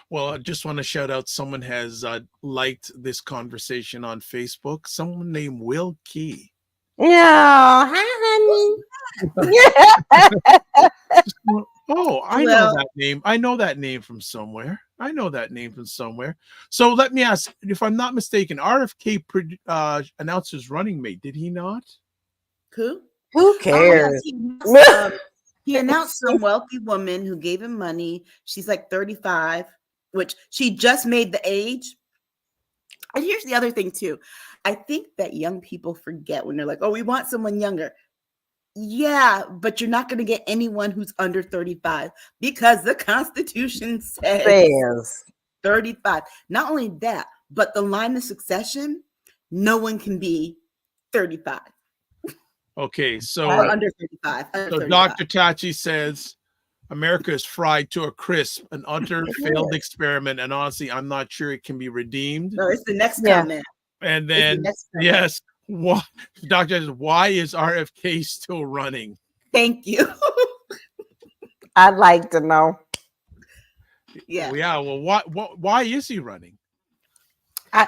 well, I just want to shout out someone has liked this conversation on Facebook. Someone named Will Key. No, hi, honey. Oh, I know that name. I know that name from somewhere. So let me ask, if I'm not mistaken, RFK announced his running mate. Did he not? Who cares? He announced some wealthy woman who gave him money. She's like 35, which she just made the age. And here's the other thing too. I think that young people forget when they're like, oh, we want someone younger. Yeah, but you're not going to get anyone who's under 35 because the Constitution says 35. Not only that, but the line of succession, no one can be 35. Okay, so or under 35. So 35. Dr. Tachi says America is fried to a crisp, an utter failed experiment, and honestly, I'm not sure it can be redeemed. No, it's the next comment. And then yes, what Dr. says, why is RFK still running? Thank you. I'd like to know. Yeah. Well, why is he running?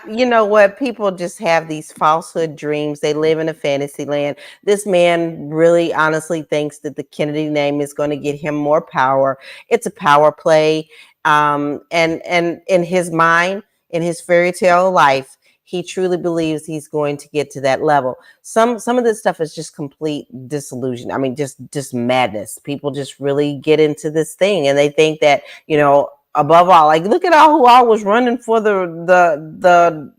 You know what? People just have these falsehood dreams. They live in a fantasy land. This man really honestly thinks that the Kennedy name is going to get him more power. It's a power play. And in his mind, in his fairy tale life, he truly believes he's going to get to that level. Some of this stuff is just complete disillusion. I mean, just madness. People just really get into this thing and they think that, you know, above all, like look at who all was running for the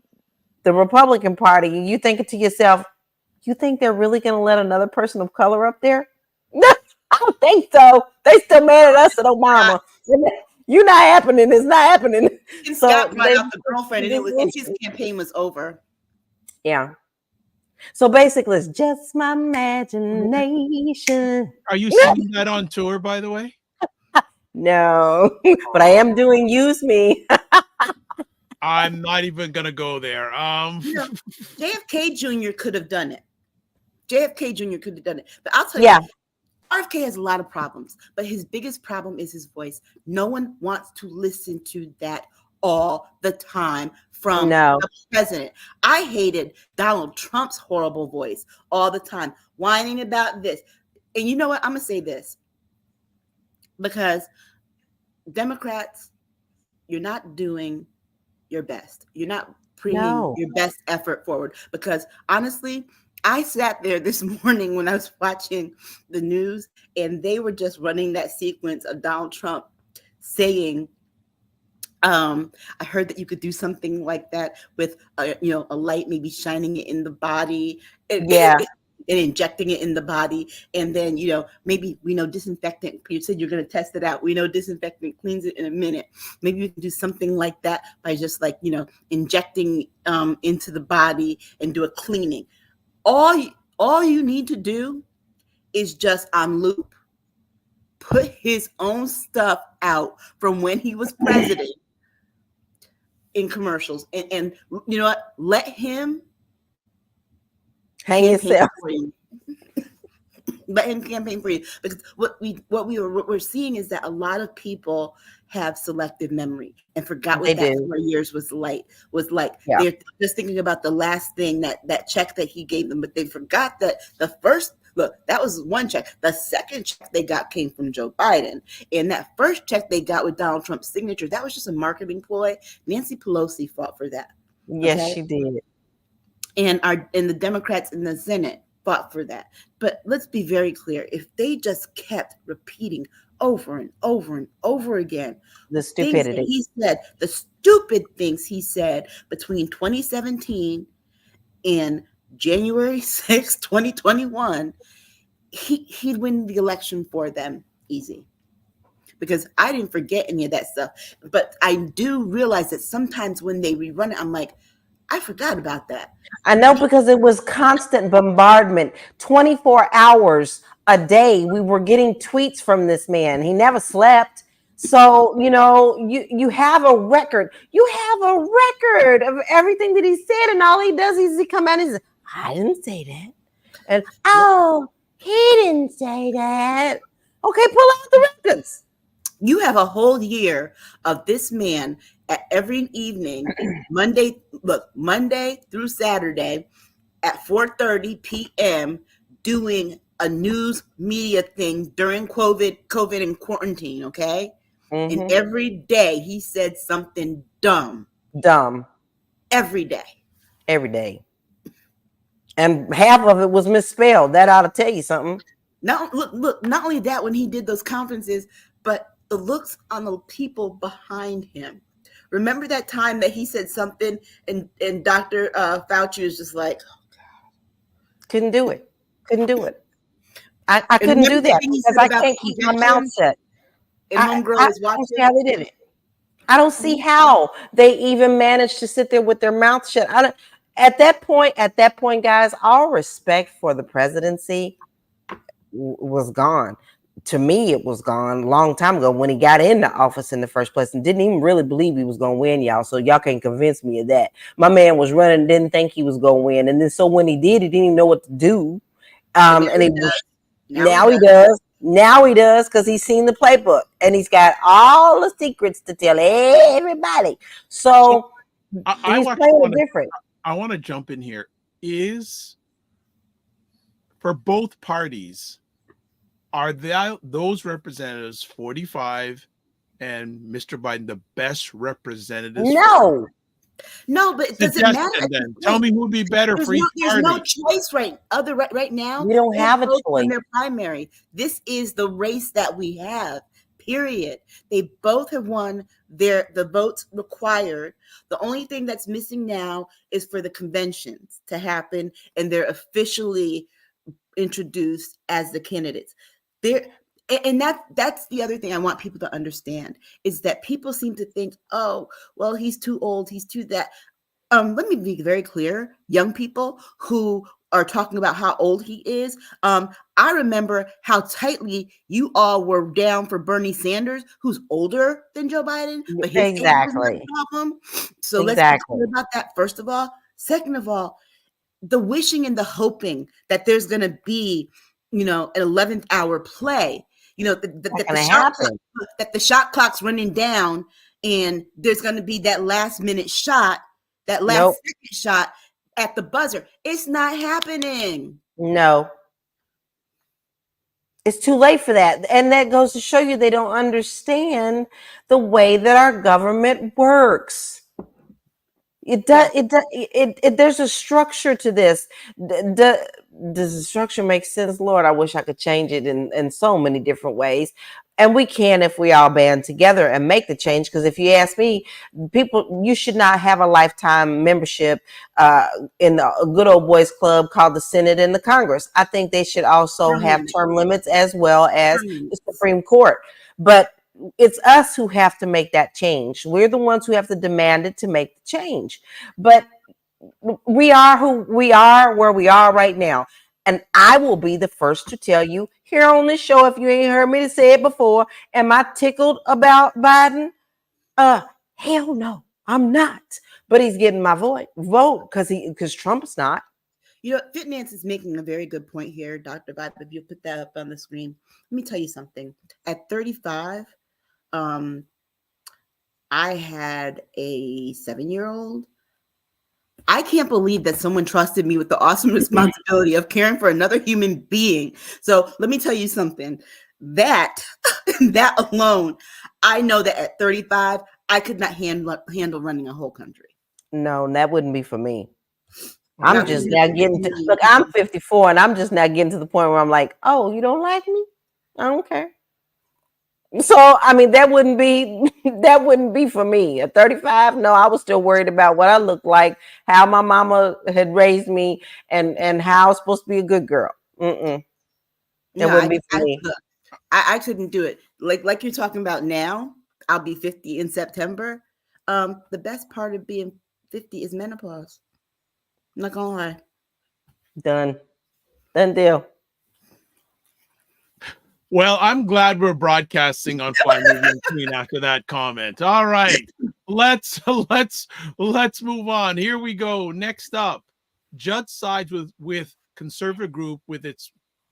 Republican Party. You thinking to yourself, you think they're really going to let another person of color up there? No, I don't think so. They still mad at us at Obama. You're not happening. It's not happening. And so Scott brought out the girlfriend, and his campaign was over. Yeah. So basically, it's just my imagination. Are you singing that on tour, by the way? No, but I am doing Use Me. I'm not even gonna go there. JFK Jr. could have done it. JFK Jr. could have done it. But I'll tell you, RFK has a lot of problems, but his biggest problem is his voice. No one wants to listen to that all the time from the president. I hated Donald Trump's horrible voice all the time, whining about this. And you know what? I'm gonna say this. Because Democrats, you're not doing your best. You're not bringing your best effort forward. Because honestly, I sat there this morning when I was watching the news and they were just running that sequence of Donald Trump saying, I heard that you could do something like that with, a light maybe shining it in the body. And injecting it in the body. And then, maybe we know disinfectant. You said you're going to test it out. We know disinfectant cleans it in a minute. Maybe we can do something like that by just injecting into the body and do a cleaning. All you need to do is just on loop, put his own stuff out from when he was president in commercials. And you know what? Let him hang yourself. campaign for you, because what we're seeing is that a lot of people have selective memory and forgot what that 4 years was like. Yeah. They're just thinking about the last thing, that check that he gave them, but they forgot that the first look, that was one check. The second check they got came from Joe Biden, and that first check they got with Donald Trump's signature, that was just a marketing ploy. Nancy Pelosi fought for that. Yes, she did. And the Democrats in the Senate fought for that. But let's be very clear. If they just kept repeating over and over and over again the stupidity he said, the stupid things he said between 2017 and January 6, 2021, he'd win the election for them easy. Because I didn't forget any of that stuff. But I do realize that sometimes when they rerun it, I'm like, I forgot about that. I know, because it was constant bombardment, 24 hours a day. We were getting tweets from this man. He never slept. So, you have a record. You have a record of everything that he said. And all he does is he come out and says, I didn't say that. And, oh, he didn't say that. Okay, pull out the records. You have a whole year of this man at every evening, Monday through Saturday at 4:30 p.m. doing a news media thing during COVID and quarantine, okay? Mm-hmm. And every day he said something dumb. Every day. And half of it was misspelled. That ought to tell you something. Not only that, when he did those conferences, but the looks on the people behind him. Remember that time that he said something and Dr. Fauci was just like, oh, God. Couldn't do it. I couldn't do that because I can't keep my mouth shut. And homegirl is watching. I don't see how they did it. I don't see how they even managed to sit there with their mouth shut. At that point, guys, all respect for the presidency was gone. To me, it was gone a long time ago when he got into office in the first place and didn't even really believe he was going to win, y'all. So y'all can't convince me of that. My man was running, didn't think he was going to win. And then so when he did, he didn't even know what to do. Now he does because he's seen the playbook and he's got all the secrets to tell everybody. So he's playing different. I want to jump in here. Is for both parties, are those representatives 45 and Mr. Biden the best representatives? No, but it doesn't matter. Then. Tell me who would be better for each party. There's no choice right now. We don't have a choice in their primary. This is the race that we have. Period. They both have won the votes required. The only thing that's missing now is for the conventions to happen, and they're officially introduced as the candidates. And that's the other thing I want people to understand is that people seem to think, oh, well, he's too old, he's too that. Let me be very clear. Young people who are talking about how old he is. I remember how tightly you all were down for Bernie Sanders, who's older than Joe Biden, but his age was not a problem. So let's be clear about that, first of all. Second of all, the wishing and the hoping that there's going to be, an 11th hour play, that the shot clock's running down and there's going to be that last minute shot, that last second shot at the buzzer. It's not happening. No. It's too late for that. And that goes to show you they don't understand the way that our government works. There's a structure to this. Does the structure make sense? Lord, I wish I could change it in so many different ways. And we can if we all band together and make the change. Because if you ask me, you should not have a lifetime membership in a good old boys club called the Senate and the Congress. I think they should also have term limits as well as the Supreme Court. But it's us who have to make that change. We're the ones who have to demand it to make the change. But we are who we are, where we are right now. And I will be the first to tell you here on this show, if you ain't heard me say it before, am I tickled about Biden? Hell no, I'm not. But he's getting my vote because Trump's not. You know, FitNance is making a very good point here, Dr. Vibe. If you put that up on the screen, let me tell you something. At 35, I had a 7-year-old. I can't believe that someone trusted me with the awesome responsibility of caring for another human being. So let me tell you something. That alone, I know that at 35, I could not handle running a whole country. No, that wouldn't be for me. That I'm just now getting to look. I'm 54, and I'm just now getting to the point where I'm like, oh, you don't like me? I don't care. So I mean, that wouldn't be for me. At 35, no, I was still worried about what I looked like, how my mama had raised me, and how I was supposed to be a good girl. That wouldn't be for me. I couldn't do it. Like you're talking about now. I'll be 50 in September. The best part of being 50 is menopause. I'm not gonna lie. Done deal. Well, I'm glad we're broadcasting on Fly Moving Queen after that comment. All right, let's move on. Here we go. Next up, judge sides with conservative group in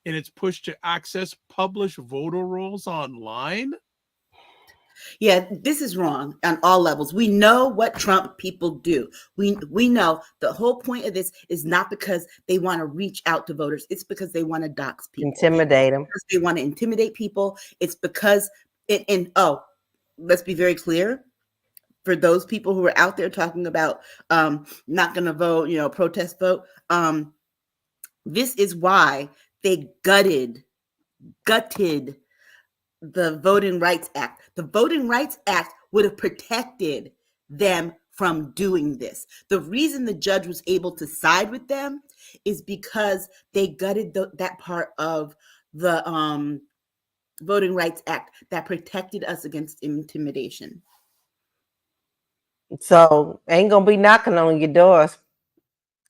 its push to access published voter rolls online. Yeah, this is wrong on all levels. We know what Trump people do. We know the whole point of this is not because they want to reach out to voters. It's because they want to dox people. Intimidate them. They want to intimidate people. It's because let's be very clear. For those people who are out there talking about not going to vote, protest vote, this is why they gutted the Voting Rights Act. The Voting Rights Act would have protected them from doing this. The reason the judge was able to side with them is because they gutted that part of the Voting Rights Act that protected us against intimidation. So ain't gonna be knocking on your doors.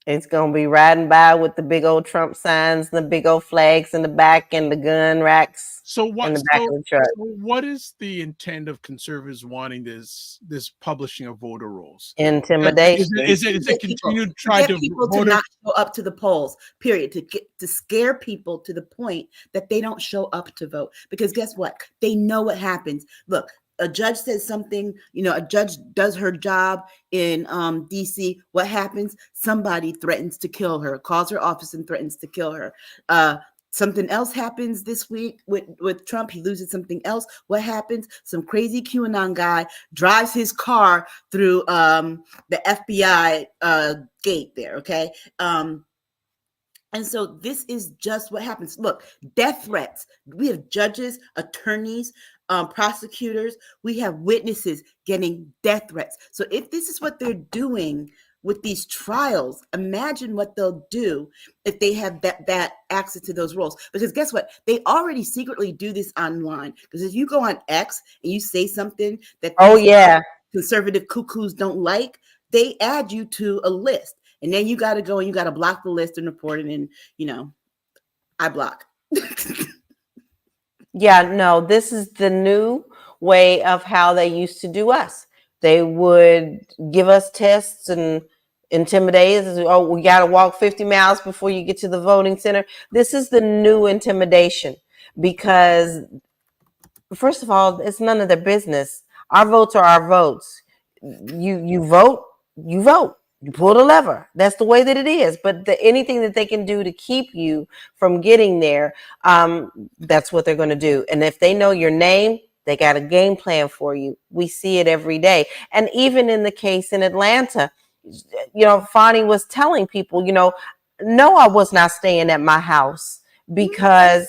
It's gonna be riding by with the big old Trump signs, the big old flags in the back, and the gun racks in the back of the truck. So what is the intent of conservatives wanting this publishing of voter rolls? Intimidation. Is it continue to try to people to not show up to the polls? Period. To scare people to the point that they don't show up to vote. Because guess what? They know what happens. Look. A judge says something, a judge does her job in DC. What happens? Somebody threatens to kill her, calls her office and threatens to kill her. Something else happens this week with Trump. He loses something else. What happens? Some crazy QAnon guy drives his car through the FBI gate there, okay? And so this is just what happens. Look, death threats. We have judges, attorneys, prosecutors. We have witnesses getting death threats. So if this is what they're doing with these trials, imagine what they'll do if they have that access to those roles. Because guess what? They already secretly do this online. Because if you go on X and you say something that conservative cuckoos don't like, they add you to a list. And then you got to go and you got to block the list and report it. And, I block. Yeah, no, this is the new way of how they used to do us. They would give us tests and intimidate us. Oh, we got to walk 50 miles before you get to the voting center. This is the new intimidation because, first of all, it's none of their business. Our votes are our votes. You vote, you vote. You pull the lever. That's the way that it is. But anything that they can do to keep you from getting there, that's what they're going to do. And if they know your name, they got a game plan for you. We see it every day. And even in the case in Atlanta, Fonnie was telling people, no, I was not staying at my house because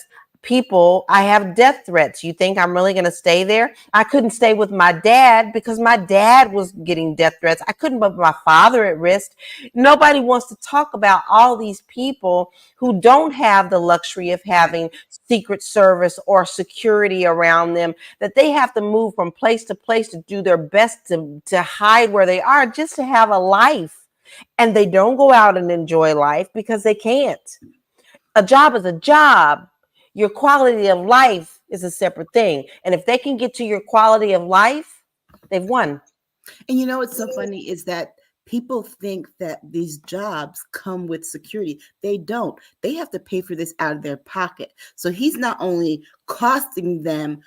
I have death threats. You think I'm really going to stay there? I couldn't stay with my dad because my dad was getting death threats. I couldn't put my father at risk. Nobody wants to talk about all these people who don't have the luxury of having Secret Service or security around them, that they have to move from place to place to do their best to hide where they are just to have a life. And they don't go out and enjoy life because they can't. A job is a job. Your quality of life is a separate thing. And if they can get to your quality of life, they've won. And what's so funny is that People think that these jobs come with security. They don't. They have to pay for this out of their pocket. So he's not only costing them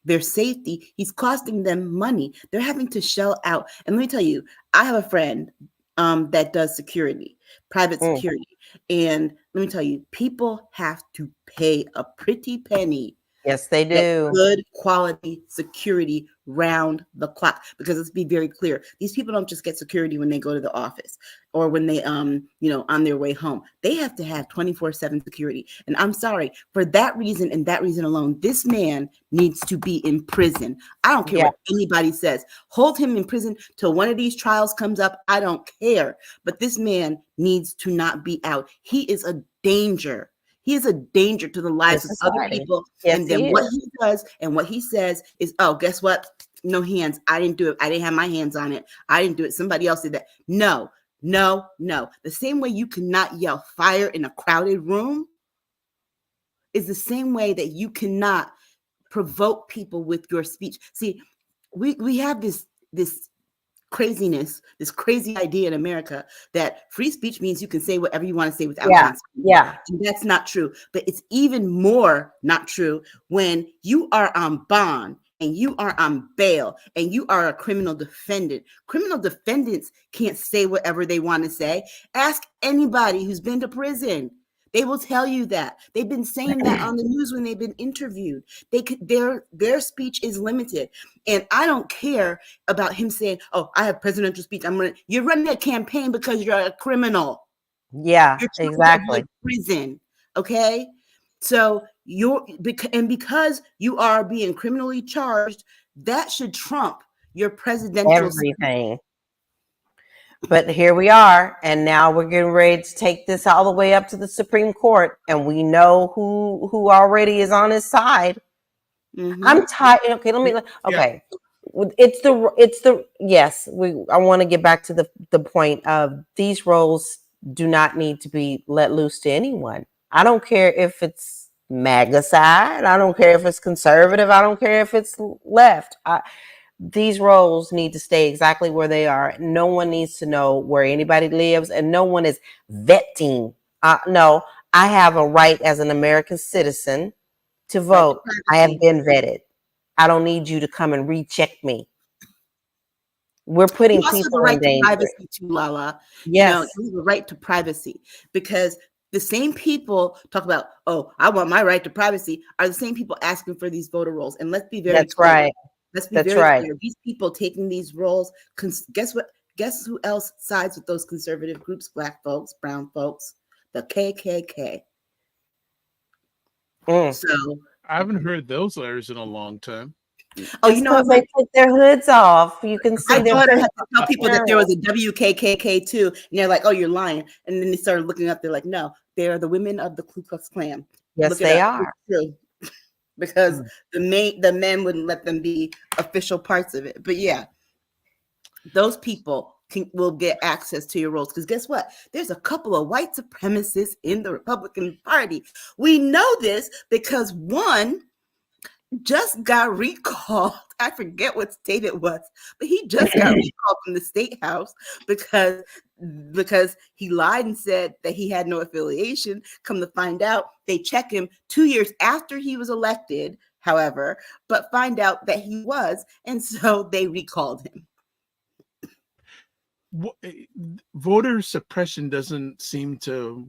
their safety, he's costing them money. They're having to shell out. And let me tell you, I have a friend that does security, private security. And let me tell you, people have to pay a pretty penny. Yes, they do. Good quality security round the clock. Because let's be very clear, these people don't just get security when they go to the office or when they on their way home. They have to have 24/7 security. And I'm sorry, for that reason and that reason alone, this man needs to be in prison. I don't care what anybody says. Hold him in prison till one of these trials comes up. I don't care. But this man needs to not be out. He is a danger. He is a danger to the lives of other people. Yes, and then what he does and what he says is, oh, guess what? No hands. I didn't do it. I didn't have my hands on it. I didn't do it. Somebody else did that. No. The same way you cannot yell fire in a crowded room is the same way that you cannot provoke people with your speech. See, we have this craziness, this crazy idea in America that free speech means you can say whatever you want to say without consequence. Yeah. And that's not true. But it's even more not true when you are on bond and you are on bail and you are a criminal defendant. Criminal defendants can't say whatever they want to say. Ask anybody who's been to prison. They will tell you that. They've been saying that on the news when they've been interviewed. Their speech is limited. And I don't care about him saying, oh, I have presidential speech. You're running a campaign because you're a criminal. Yeah, exactly. Prison. Okay. So because you are being criminally charged, that should trump your presidential everything. Speech. But here we are, and now we're getting ready to take this all the way up to the Supreme Court, and we know who already is on his side. Mm-hmm. I'm tired. Okay, let me. Okay, it's the yes. I want to get back to the point of these roles do not need to be let loose to anyone. I don't care if it's MAGA side. I don't care if it's conservative. I don't care if it's left. These roles need to stay exactly where they are. No one needs to know where anybody lives, and no one is vetting. No, I have a right as an American citizen to vote. I have been vetted. I don't need you to come and recheck me. We're putting people in danger. Privacy too, Lala. Yes, you have a right to privacy, because the same people talk about, oh, I want my right to privacy, are the same people asking for these voter rolls. And let's be very clear. Right. Let's be very clear. These people taking these roles, guess what? Guess who else sides with those conservative groups? Black folks, brown folks, the KKK. So I haven't heard those letters in a long time. Oh, they took their hoods off. You can see. I thought I had to tell people that there was a WKKK too, and they're like, "Oh, you're lying." And then they started looking up. They're like, "No, they are the women of the Ku Klux Klan." Yes, they are. Because the men wouldn't let them be official parts of it. But yeah, those people will get access to your roles. Because guess what? There's a couple of white supremacists in the Republican Party. We know this because one just got recalled. I forget what state it was, but he just got recalled from the state house because he lied and said that he had no affiliation. Come to find out, they check him 2 years after he was elected, however, but find out that he was, and so they recalled him. Voter suppression doesn't seem to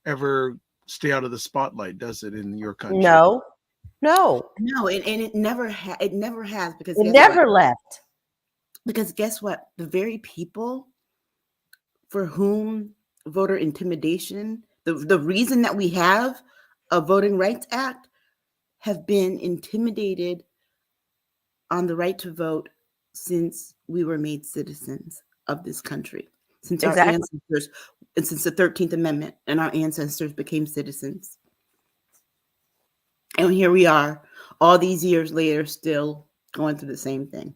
ever stay out of the spotlight, does it, in your country? No, and it never has, because it never left. Because guess what? The very people for whom voter intimidation, the reason that we have a Voting Rights Act, have been intimidated on the right to vote since we were made citizens of this country, since our ancestors, and since the 13th Amendment, and our ancestors became citizens. And here we are, all these years later, still going through the same thing.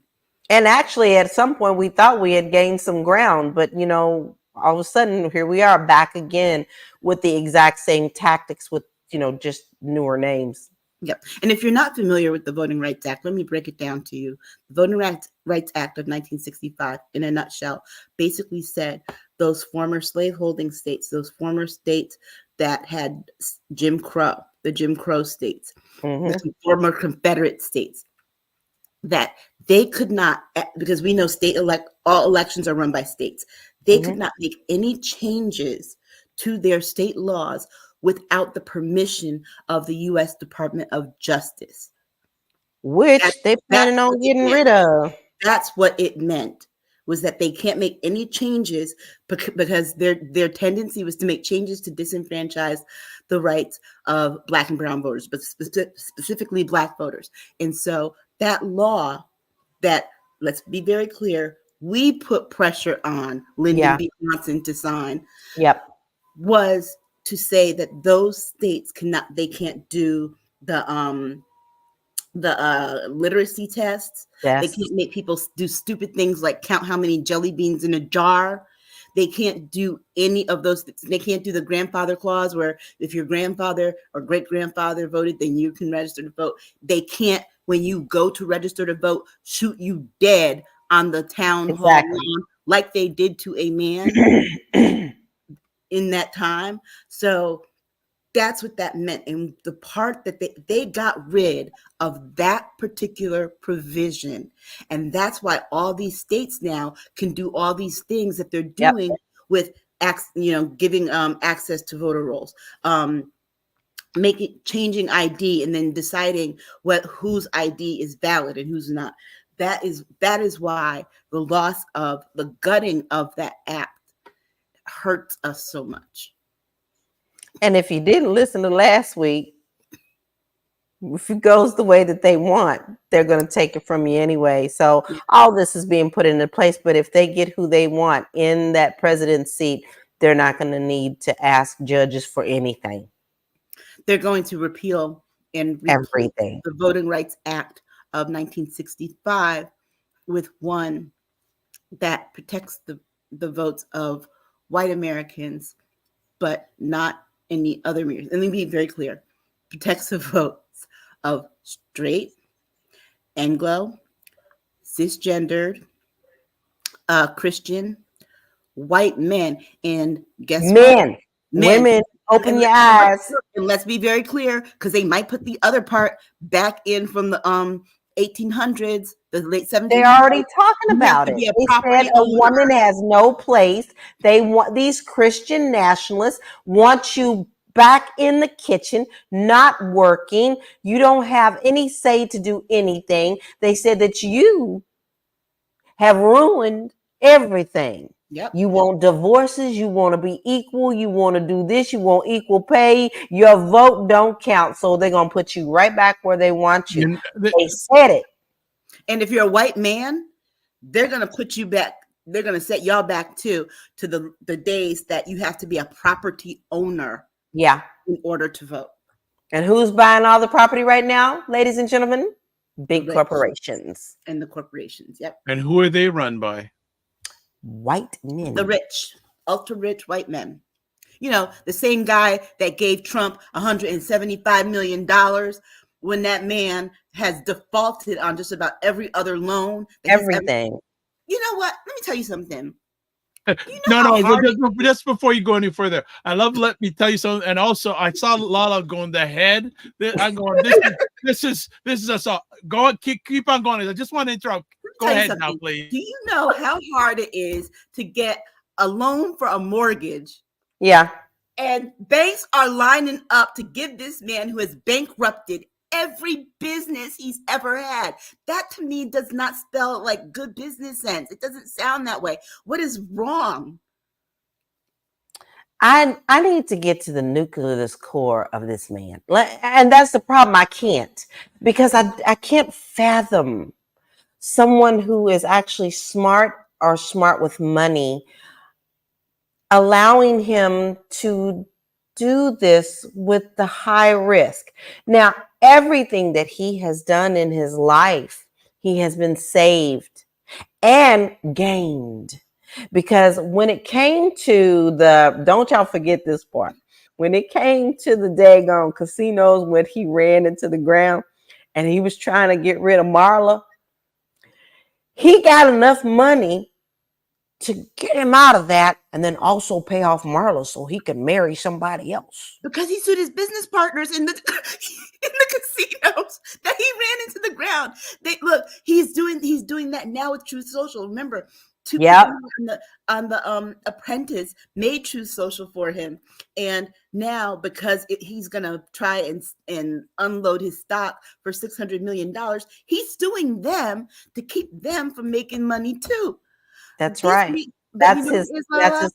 And actually, at some point, we thought we had gained some ground, but all of a sudden, here we are back again with the exact same tactics with, just newer names. Yep. And if you're not familiar with the Voting Rights Act, let me break it down to you. The Voting Rights Act of 1965, in a nutshell, basically said those former slaveholding states, those former states that had Jim Crow, the Jim Crow states, the former Confederate states, that they could not, because we know all elections are run by states, they could not make any changes to their state laws without the permission of the U.S. Department of Justice. Which they planning on getting rid of. That's what it meant, was that they can't make any changes because their tendency was to make changes to disenfranchise the rights of Black and brown voters, but specifically Black voters. And so that law that, let's be very clear, we put pressure on Lyndon B. Johnson to sign, was to say that those states can't do the literacy tests. They can't make people do stupid things like count how many jelly beans in a jar. They can't do any of those. They can't do the grandfather clause where if your grandfather or great grandfather voted, then you can register to vote. They can't, when you go to register to vote, shoot you dead on the town hall lawn like they did to a man in that time. So that's what that meant. And the part that they got rid of that particular provision. And that's why all these states now can do all these things that they're doing with, giving access to voter rolls, changing ID, and then deciding whose ID is valid and who's not. That is why the loss of the gutting of that act hurts us so much. And if you didn't listen to last week, if it goes the way that they want, they're going to take it from you anyway. So all this is being put into place. But if they get who they want in that president's seat, they're not going to need to ask judges for anything. They're going to repeal everything. The Voting Rights Act of 1965 with one that protects the votes of white Americans, but not any other Americans. And let me be very clear: protects the votes of straight, Anglo, cisgendered, Christian, white men, and guess what? Women, open your eyes. And let's be very clear, because they might put the other part back in from the 1800s, the late 1700s. They're already talking about it. They said a woman has no place. They want, these Christian nationalists want you back in the kitchen, not working. You don't have any say to do anything. They said that you have ruined everything. You want divorces, you want to be equal, you want to do this, you want equal pay, your vote don't count. So they're going to put you right back where they want you. They said it. And if you're a white man, they're going to put you back. They're going to set y'all back to the days that you have to be a property owner. In order to vote. And who's buying all the property right now, ladies and gentlemen? Big corporations. And the corporations, And who are they run by? White men. The rich, ultra rich white men. You know, the same guy that gave Trump $175 million when that man has defaulted on just about every other loan. Everything. You know what? Let me tell you something. Just before you go any further, let me tell you something. And also, I saw Lala going the head. I'm going. This is us all. Go on, keep on going. I just want to interrupt. Go ahead now, please. Do you know how hard it is to get a loan for a mortgage? And banks are lining up to give this man who has bankrupted every business he's ever had. That to me does not spell like good business sense. It doesn't sound that way. What is wrong? I need to get to the nucleus core of this man. And that's the problem. I can't, because I can't fathom someone who is actually smart or smart with money allowing him to do this with the high risk. Now, everything that he has done in his life, he has been saved and gained. Because when it came to don't y'all forget this part, when it came to the daggone casinos, when he ran into the ground and he was trying to get rid of Marla, he got enough money to get him out of that and then also pay off Marla so he could marry somebody else. Because he sued his business partners in the in the casinos that he ran into the ground. He's doing that now with Truth Social. Remember, two people on the Apprentice made Truth Social for him, and now because he's gonna try and unload his stock for $600 million, he's suing them to keep them from making money too. That's right. That's his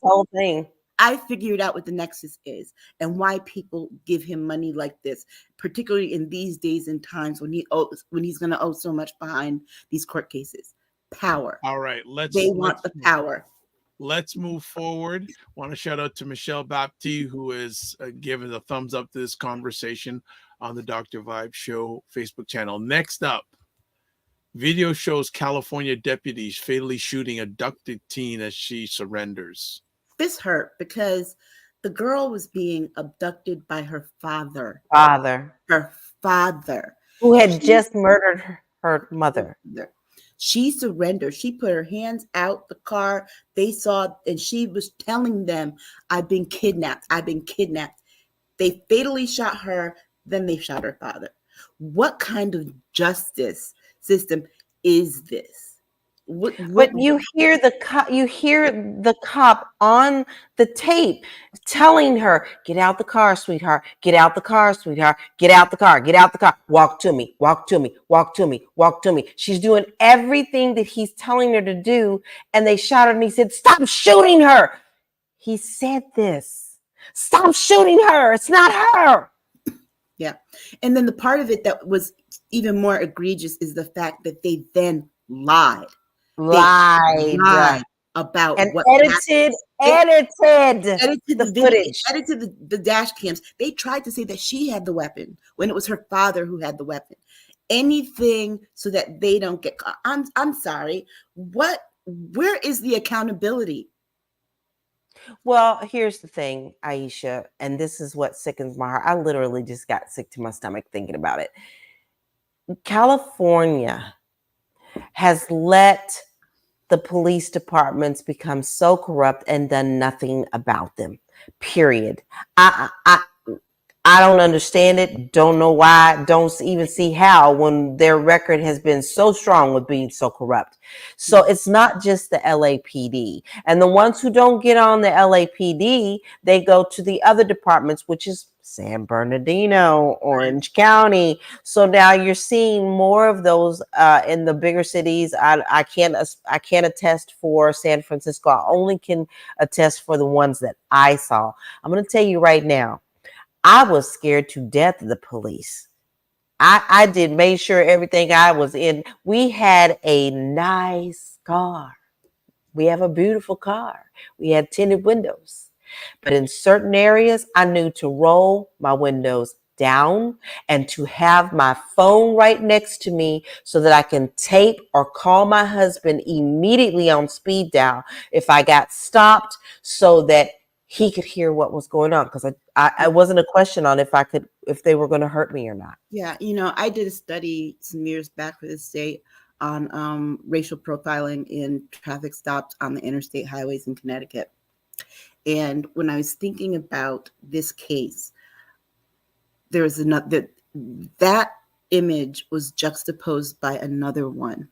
whole thing. I figured out what the nexus is and why people give him money like this, particularly in these days and times when he's going to owe so much behind these court cases. Power. All right, they want the power. Let's move forward. Want to shout out to Michelle Baptiste, who is giving a thumbs up to this conversation on the Dr. Vibe Show Facebook channel. Next up, video shows California deputies fatally shooting abducted teen as she surrenders. This hurt because the girl was being abducted by her father. Her father. Who had just murdered her mother. She surrendered. She put her hands out the car. They saw, and she was telling them, I've been kidnapped. I've been kidnapped. They fatally shot her. Then they shot her father. What kind of justice system is this? But you hear the cop on the tape telling her, get out the car, sweetheart, get out the car, sweetheart, get out the car, get out the car, walk to me, walk to me, walk to me, walk to me. She's doing everything that he's telling her to do, and they shot her, and he said, stop shooting her. He said this, stop shooting her, it's not her. Yeah. And then the part of it that was even more egregious is the fact that they then lied about and what edited the footage, edited the dash cams. They tried to say that she had the weapon when it was her father who had the weapon. Anything so that they don't get caught. I'm sorry. Where is the accountability? Well, here's the thing, Aisha, and this is what sickens my heart. I literally just got sick to my stomach thinking about it. California has let the police departments become so corrupt and done nothing about them. Period. I don't understand it. Don't know why. Don't even see how when their record has been so strong with being so corrupt. So it's not just the LAPD. And the ones who don't get on the LAPD, they go to the other departments, which is San Bernardino, Orange County. So now you're seeing more of those in the bigger cities. I can't attest for San Francisco. I only can attest for the ones that I saw. I'm going to tell you right now, I was scared to death of the police. I made sure everything I was in. We had a nice car. We have a beautiful car. We had tinted windows. But in certain areas, I knew to roll my windows down and to have my phone right next to me so that I can tape or call my husband immediately on speed dial if I got stopped so that he could hear what was going on, because I wasn't a question on if they were going to hurt me or not. Yeah, I did a study some years back for the state on racial profiling in traffic stops on the interstate highways in Connecticut. And when I was thinking about this case, there was that image was juxtaposed by another one.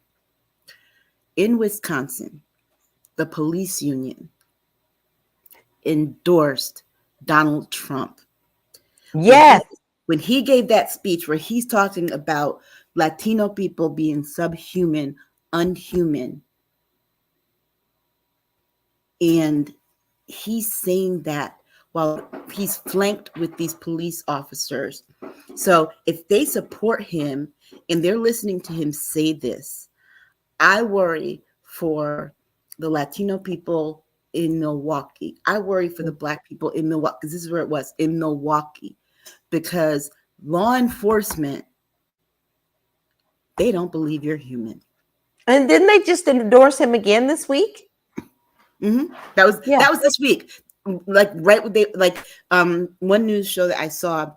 In Wisconsin, the police union endorsed Donald Trump. Yes. When he gave that speech where he's talking about Latino people being subhuman, unhuman, and he's saying that while he's flanked with these police officers. So if they support him and they're listening to him say this, I worry for the Latino people in Milwaukee. I worry for the Black people in Milwaukee, because this is where it was, in Milwaukee, because law enforcement, they don't believe you're human. And didn't they just endorse him again this week? Mm-hmm. That was this week. like right when they one news show that I saw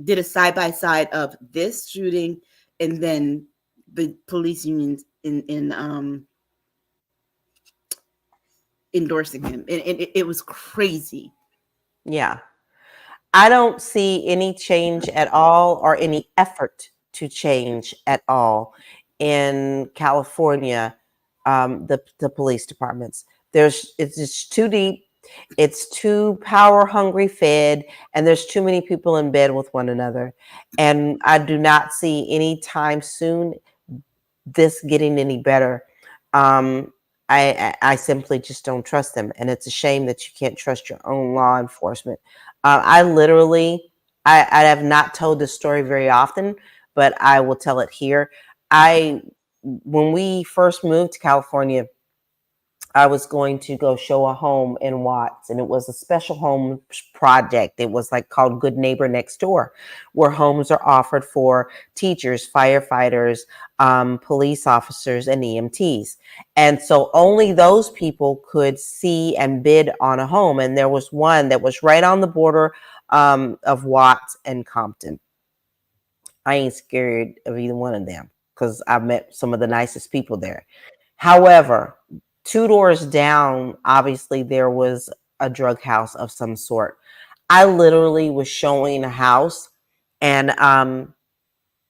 did a side by side of this shooting and then the police unions in endorsing him, and it was crazy. Yeah. I don't see any change at all or any effort to change at all in California, the police departments. It's just too deep. It's too power hungry fed, and there's too many people in bed with one another. And I do not see any time soon this getting any better. I simply just don't trust them, and it's a shame that you can't trust your own law enforcement. I literally, I have not told this story very often, but I will tell it here. When we first moved to California, I was going to go show a home in Watts, and it was a special home project. It was like called Good Neighbor Next Door, where homes are offered for teachers, firefighters, police officers, and EMTs. And so only those people could see and bid on a home. And there was one that was right on the border of Watts and Compton. I ain't scared of either one of them because I've met some of the nicest people there. However, 2 doors down, obviously there was a drug house of some sort. I literally was showing a house, and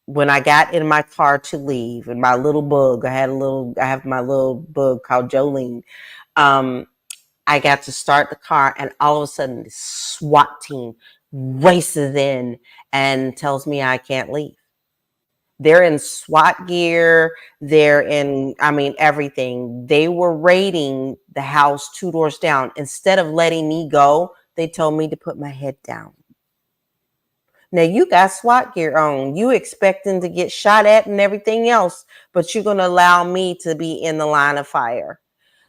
when I got in my car to leave, and my little bug, I have my little bug called Jolene. I got to start the car, and all of a sudden, the SWAT team races in and tells me I can't leave. They're in SWAT gear. They're in, everything. They were raiding the house 2 doors down. Instead of letting me go, they told me to put my head down. Now you got SWAT gear on. You expecting to get shot at and everything else, but you're going to allow me to be in the line of fire.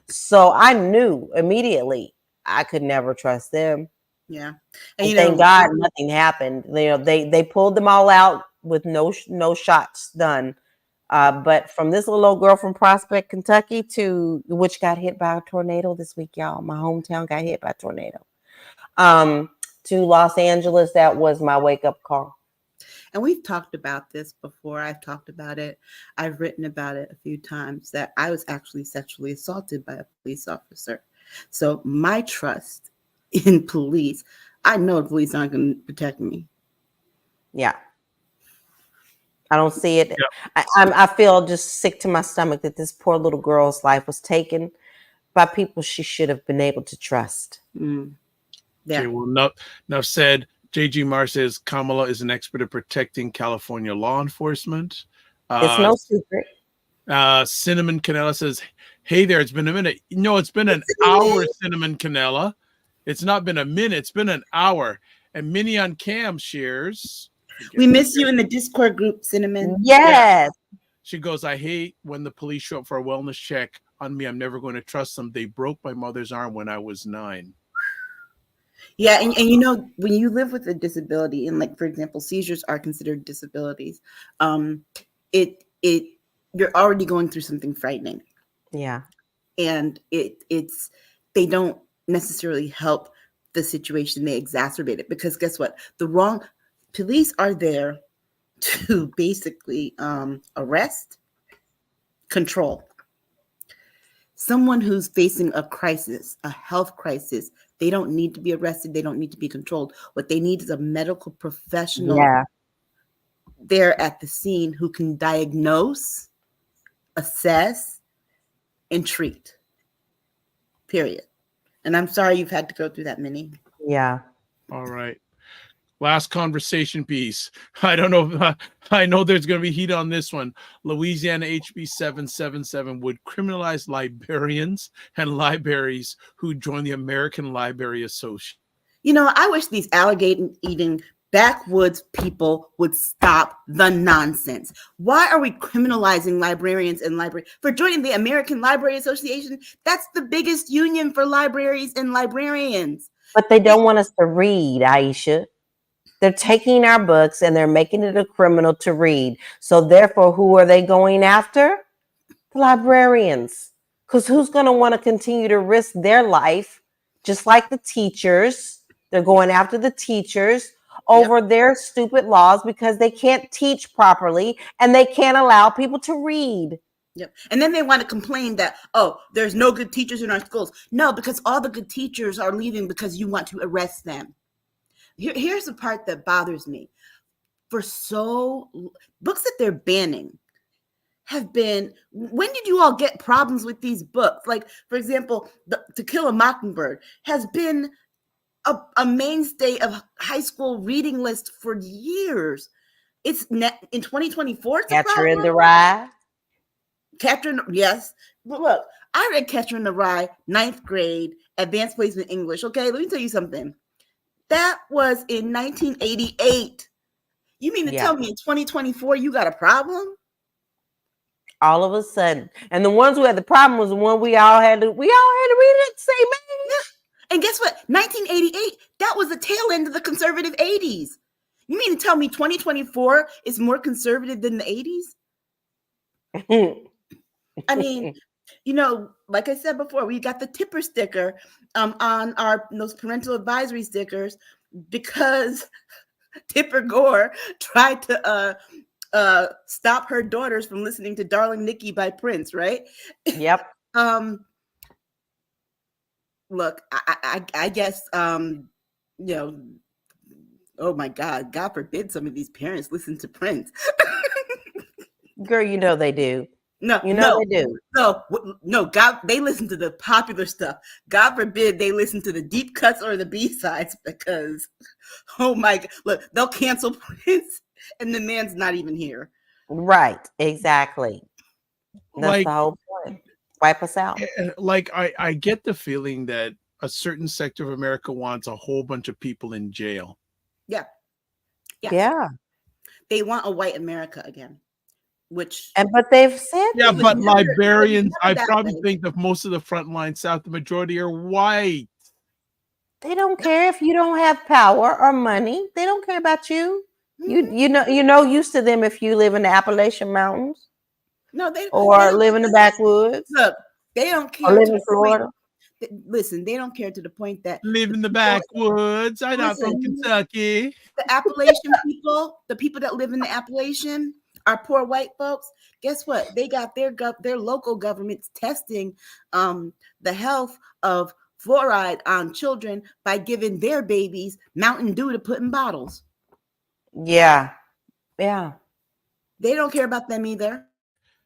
So I knew immediately I could never trust them. Yeah. And thank God nothing happened. They pulled them all out with no shots done. But from this little old girl from Prospect, Kentucky, which got hit by a tornado this week, y'all. My hometown got hit by a tornado. To Los Angeles, that was my wake-up call. And we've talked about this before. I've talked about it. I've written about it a few times that I was actually sexually assaulted by a police officer. So my trust in police, I know the police aren't going to protect me. Yeah. I don't see it. Yeah. I feel just sick to my stomach that this poor little girl's life was taken by people she should have been able to trust. Mm. Yeah. Okay, well, enough said. J.G. Marr says Kamala is an expert at protecting California law enforcement. It's no secret. Cinnamon Canella says, hey there, it's been a minute. No, it's been an hour, Cinnamon Canella. It's not been a minute. It's been an hour. And Minnie on Cam shares. We miss you in the Discord group, Cinnamon. Yes. Yeah. She goes, I hate when the police show up for a wellness check on me. I'm never going to trust them. They broke my mother's arm when I was 9. Yeah, and when you live with a disability, and like for example, seizures are considered disabilities, you're already going through something frightening. Yeah. And they don't necessarily help the situation, they exacerbate it, because guess what? Police are there to basically arrest, control. Someone who's facing a crisis, a health crisis, they don't need to be arrested. They don't need to be controlled. What they need is a medical professional there at the scene who can diagnose, assess, and treat. Period. And I'm sorry you've had to go through that, Minnie. Yeah. All right. Last conversation piece. I don't know. I know there's going to be heat on this one. Louisiana HB 777 would criminalize librarians and libraries who join the American Library Association. I wish these alligator-eating backwoods people would stop the nonsense. Why are we criminalizing librarians and for joining the American Library Association? That's the biggest union for libraries and librarians. But they don't want us to read, Aisha. They're taking our books and they're making it a criminal to read. So therefore, who are they going after? The librarians. Because who's going to want to continue to risk their life just like the teachers. They're going after the teachers over their stupid laws because they can't teach properly and they can't allow people to read. Yep. And then they want to complain that, oh, there's no good teachers in our schools. No, because all the good teachers are leaving because you want to arrest them. Here's the part that bothers me. Books that they're banning have been, when did you all get problems with these books? Like, for example, To Kill a Mockingbird has been a mainstay of high school reading list for years. It's in 2024. It's Catcher in the Rye. Yes. But look, I read Catcher in the Rye, 9th grade, advanced placement English. Okay, let me tell you something. That was in 1988. You mean to tell me in 2024 you got a problem? All of a sudden. And the ones who had the problem was the one we all had to read it the same age. Yeah. And guess what? 1988, that was the tail end of the conservative 80s. You mean to tell me 2024 is more conservative than the 80s? I mean, like I said before, we got the tipper sticker on those parental advisory stickers because Tipper Gore tried to stop her daughters from listening to Darling Nikki by Prince, right? Yep. Look, I guess, oh my God forbid some of these parents listen to Prince. Girl, they do. No, they do. No, God, they listen to the popular stuff. God forbid they listen to the deep cuts or the B-sides because, oh my God, look, they'll cancel Prince and the man's not even here. Right, exactly. That's the whole point. Wipe us out. Like, I get the feeling that a certain sector of America wants a whole bunch of people in jail. Yeah. They want a white America again. But they've said but librarians, I probably think that most of the frontline South, the majority are white. They don't care if you don't have power or money. They don't care about you. Mm-hmm. You're no use to them if you live in the Appalachian Mountains. No, they live in the backwoods. Look, they don't care. Or live in Florida. Listen, they don't care to the point that live in the backwoods. I'm not from Kentucky. The Appalachian people, the people that live in the Appalachian, are poor white folks. Guess what? They got their local governments testing the health of fluoride on children by giving their babies Mountain Dew to put in bottles. Yeah. They don't care about them either.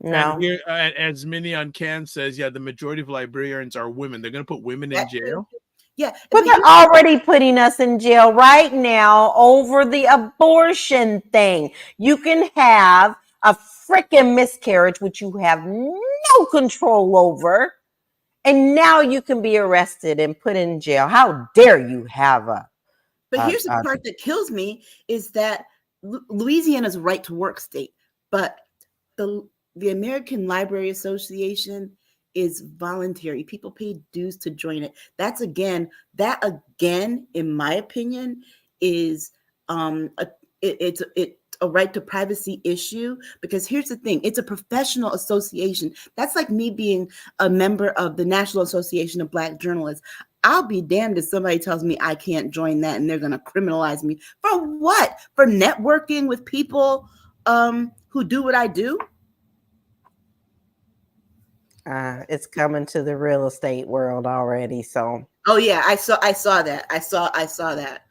No. And here, as Minnie on Can says, the majority of librarians are women. They're going to put women in jail. Yeah. But they're already putting us in jail right now over the abortion thing. You can have a freaking miscarriage, which you have no control over. And now you can be arrested and put in jail. How dare you have a... But here's the part that kills me is that Louisiana's a right to work state. But the American Library Association is voluntary. People pay dues to join it. That again, in my opinion, is it's a right to privacy issue, because here's the thing, it's a professional association. That's like me being a member of the National Association of Black Journalists. I'll be damned if somebody tells me I can't join that and they're going to criminalize me. For what? For networking with people who do what I do? It's coming to the real estate world already. So. Oh yeah, I saw that. I saw that.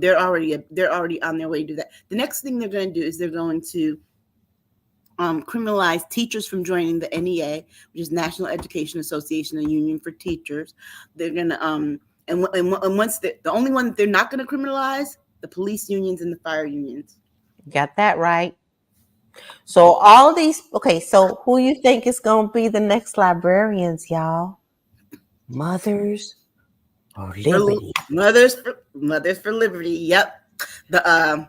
They're already on their way to do that. The next thing they're going to do is they're going to criminalize teachers from joining the NEA, which is National Education Association, a union for teachers. They're going to and once the only one that they're not going to criminalize, the police unions and the fire unions. Got that right. So all of these, okay, so who you think is going to be the next librarians, y'all? Mothers or Liberty? Mothers for Liberty. Yep. The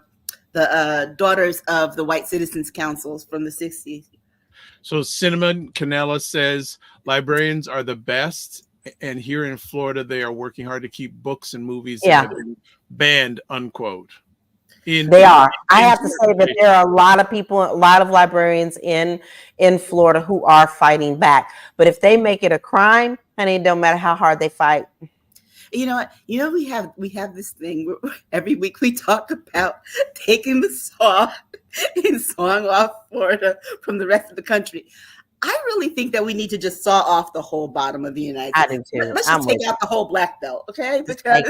daughters of the White Citizens Councils from the 60s. So Cinnamon Canella says librarians are the best, and here in Florida they are working hard to keep books and movies banned, unquote. They are. I have to say that there are a lot of people, a lot of librarians in Florida who are fighting back. But if they make it a crime, honey, it don't matter how hard they fight. You know what? You know we have this thing where every week we talk about taking the saw and sawing off Florida from the rest of the country. I really think that we need to just saw off the whole bottom of the United States. I do too. Let's just take out the whole black belt, okay? Just take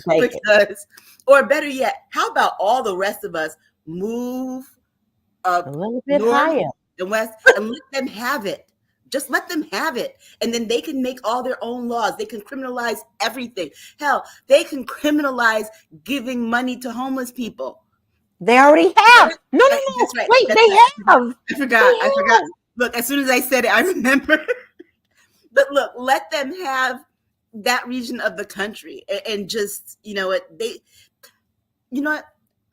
Because, or better yet, how about all the rest of us move up a little bit north higher and west and let them have it. Just let them have it. And then they can make all their own laws. They can criminalize everything. Hell, they can criminalize giving money to homeless people. They already have. No. That's right. Wait, That's they right. have. I forgot. Look, as soon as I said it, I remember. But look, let them have that region of the country and just, you know what,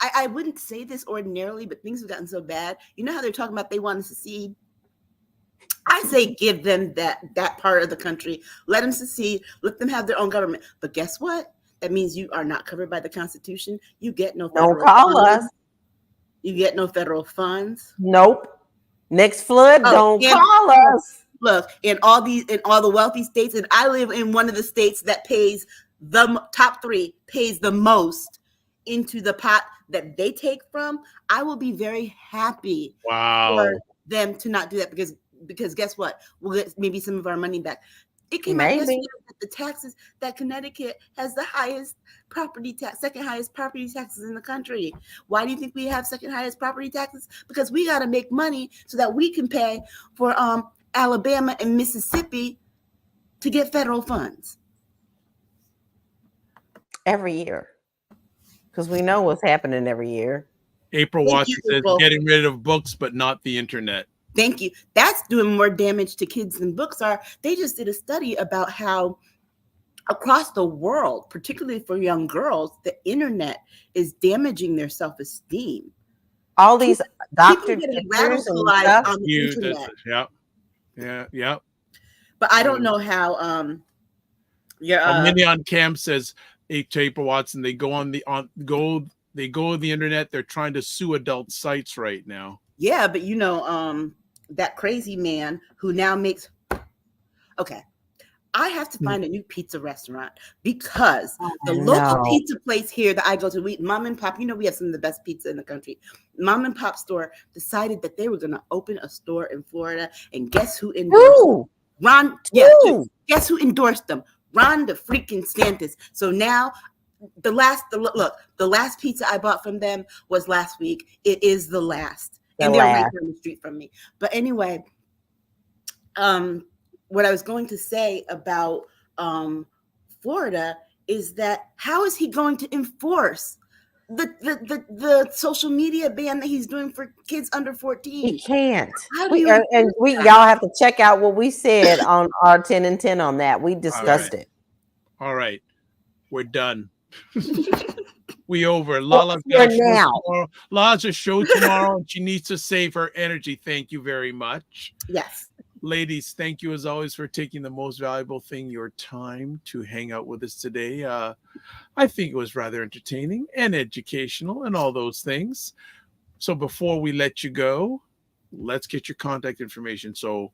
I wouldn't say this ordinarily, but things have gotten so bad. You know how they're talking about they want to secede? I say give them that part of the country. Let them secede. Let them have their own government. But guess what? That means you are not covered by the Constitution. You get no federal Don't call funds. us. You get no federal funds. Nope. Next flood, don't call us. Look, in all the wealthy states, and I live in one of the states that pays the top 3, pays the most into the pot that they take from. I will be very happy for them to not do that because guess what? We'll get maybe some of our money back. It came out yesterday that the taxes that Connecticut has the highest property tax, second highest property taxes in the country. Why do you think we have second highest property taxes? Because we got to make money so that we can pay for Alabama and Mississippi to get federal funds Every year. Because we know what's happening every year. April Watson says getting rid of books, but not the internet. Thank you. That's doing more damage to kids than books are. They just did a study about how across the world, particularly for young girls, the internet is damaging their self-esteem. All these doctor radicalized on the internet. Yeah. But I don't know how Minnie on Cam says April Watson, they go on the internet, they're trying to sue adult sites right now. Yeah, but you know, that crazy man who now makes I have to find a new pizza restaurant because the local pizza place here that I go to, mom and pop, you know, we have some of the best pizza in the country. Mom and pop store decided that they were going to open a store in Florida, and guess who endorsed them? Guess who endorsed them? Ron the freaking DeSantis. So now the last pizza I bought from them was last week. It is the last. And they're right down the street from me. But anyway, what I was going to say about Florida is that how is he going to enforce the social media ban that he's doing for kids under 14? He can't. Y'all have to check out what we said on our 10 and 10 on that. We discussed it. All right. We're done. We over. Lala's a show tomorrow, and she needs to save her energy. Thank you very much. Yes. Ladies, thank you as always for taking the most valuable thing, your time, to hang out with us today. I think it was rather entertaining and educational and all those things. So before we let you go, let's get your contact information. So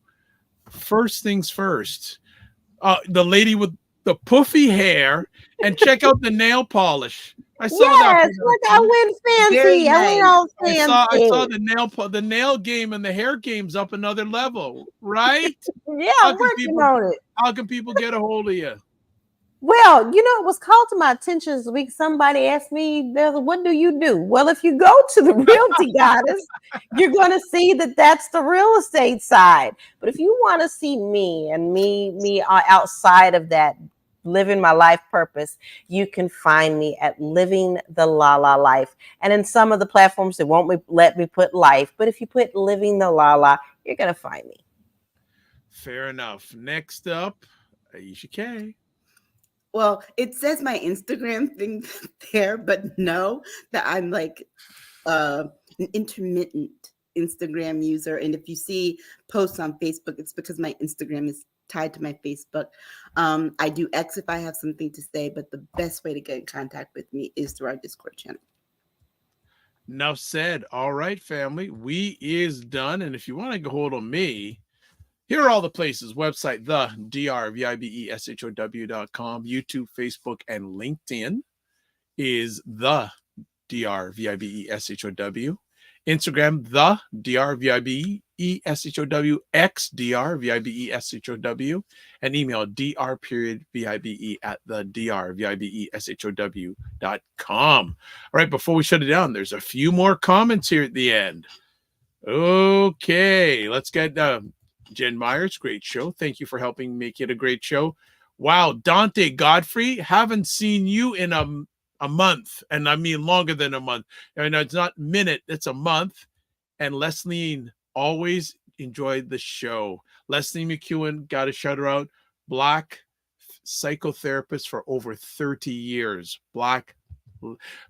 first things first, the lady with the puffy hair, and check out the nail polish. I saw that. Look, I went fancy. I went all fancy. I saw the nail game and the hair game's up another level, right? Yeah, I'm working on it. How can people get a hold of you? Well, you know, it was called to my attention this week. Somebody asked me, what do you do? Well, if you go to the Realty Goddess, you're going to see that that's the real estate side. But if you want to see me and me outside of that, living my life purpose, you can find me at Living the Lala Life. And in some of the platforms, they won't let me put life. But if you put Living the Lala, you're going to find me. Fair enough. Next up, Aisha K. Well, it says my Instagram thing there, but know that I'm like an intermittent Instagram user. And if you see posts on Facebook, it's because my Instagram is tied to my Facebook. I do X if I have something to say, but the best way to get in contact with me is through our Discord channel. Enough said. All right, family, we is done. And if you want to get hold of me, Here are all the places. Website, the drvibeshow.com. YouTube, Facebook, and LinkedIn is the drvibeshow. Instagram, the drvibeshow, x drvibeshow, and email dr.vibe at the drvibeshow.com. All right, before we shut it down, there's a few more comments here at the end. Okay, let's get Jen Myers, great show. Thank you for helping make it a great show. Wow, Dante Godfrey, haven't seen you in a month, and I mean longer than a month. And it's not minute, it's a month. And Leslie always enjoyed the show. Leslie McEwen, got to shout her out. Black psychotherapist for over 30 years. Black.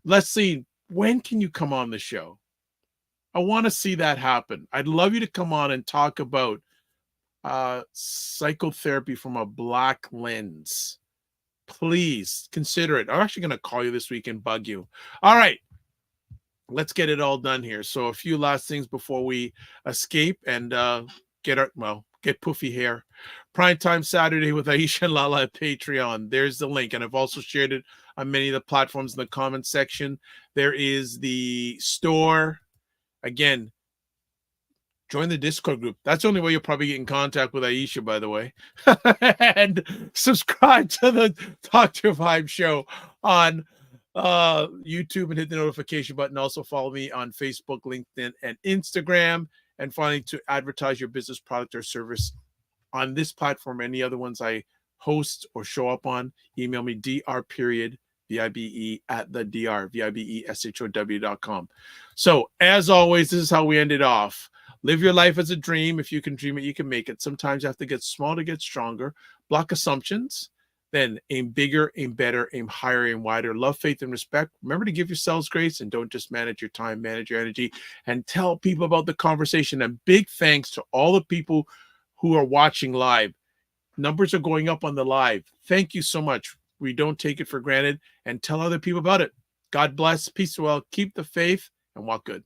Leslie, when can you come on the show? I want to see that happen. I'd love you to come on and talk about psychotherapy from a Black lens. Please consider it. I'm actually going to call you this week and bug you. All right, let's get it all done here. So a few last things before we escape and get poofy hair. Primetime Saturday with Aisha and Lala at Patreon. There's the link, and I've also shared it on many of the platforms in the comment section. There is the store. Again, join the Discord group. That's the only way you'll probably get in contact with Aisha, by the way. And subscribe to the Dr. Vibe show on YouTube and hit the notification button. Also follow me on Facebook, LinkedIn, and Instagram. And finally, to advertise your business, product, or service on this platform, any other ones I host or show up on, email me dr.vibe at the drvibeshow.com. So as always, this is how we end it off. Live your life as a dream. If you can dream it, you can make it. Sometimes you have to get small to get stronger. Block assumptions. Then aim bigger, aim better, aim higher, aim wider. Love, faith, and respect. Remember to give yourselves grace and don't just manage your time, manage your energy, and tell people about the conversation. And big thanks to all the people who are watching live. Numbers are going up on the live. Thank you so much. We don't take it for granted, and tell other people about it. God bless. Peace well. Keep the faith and walk good.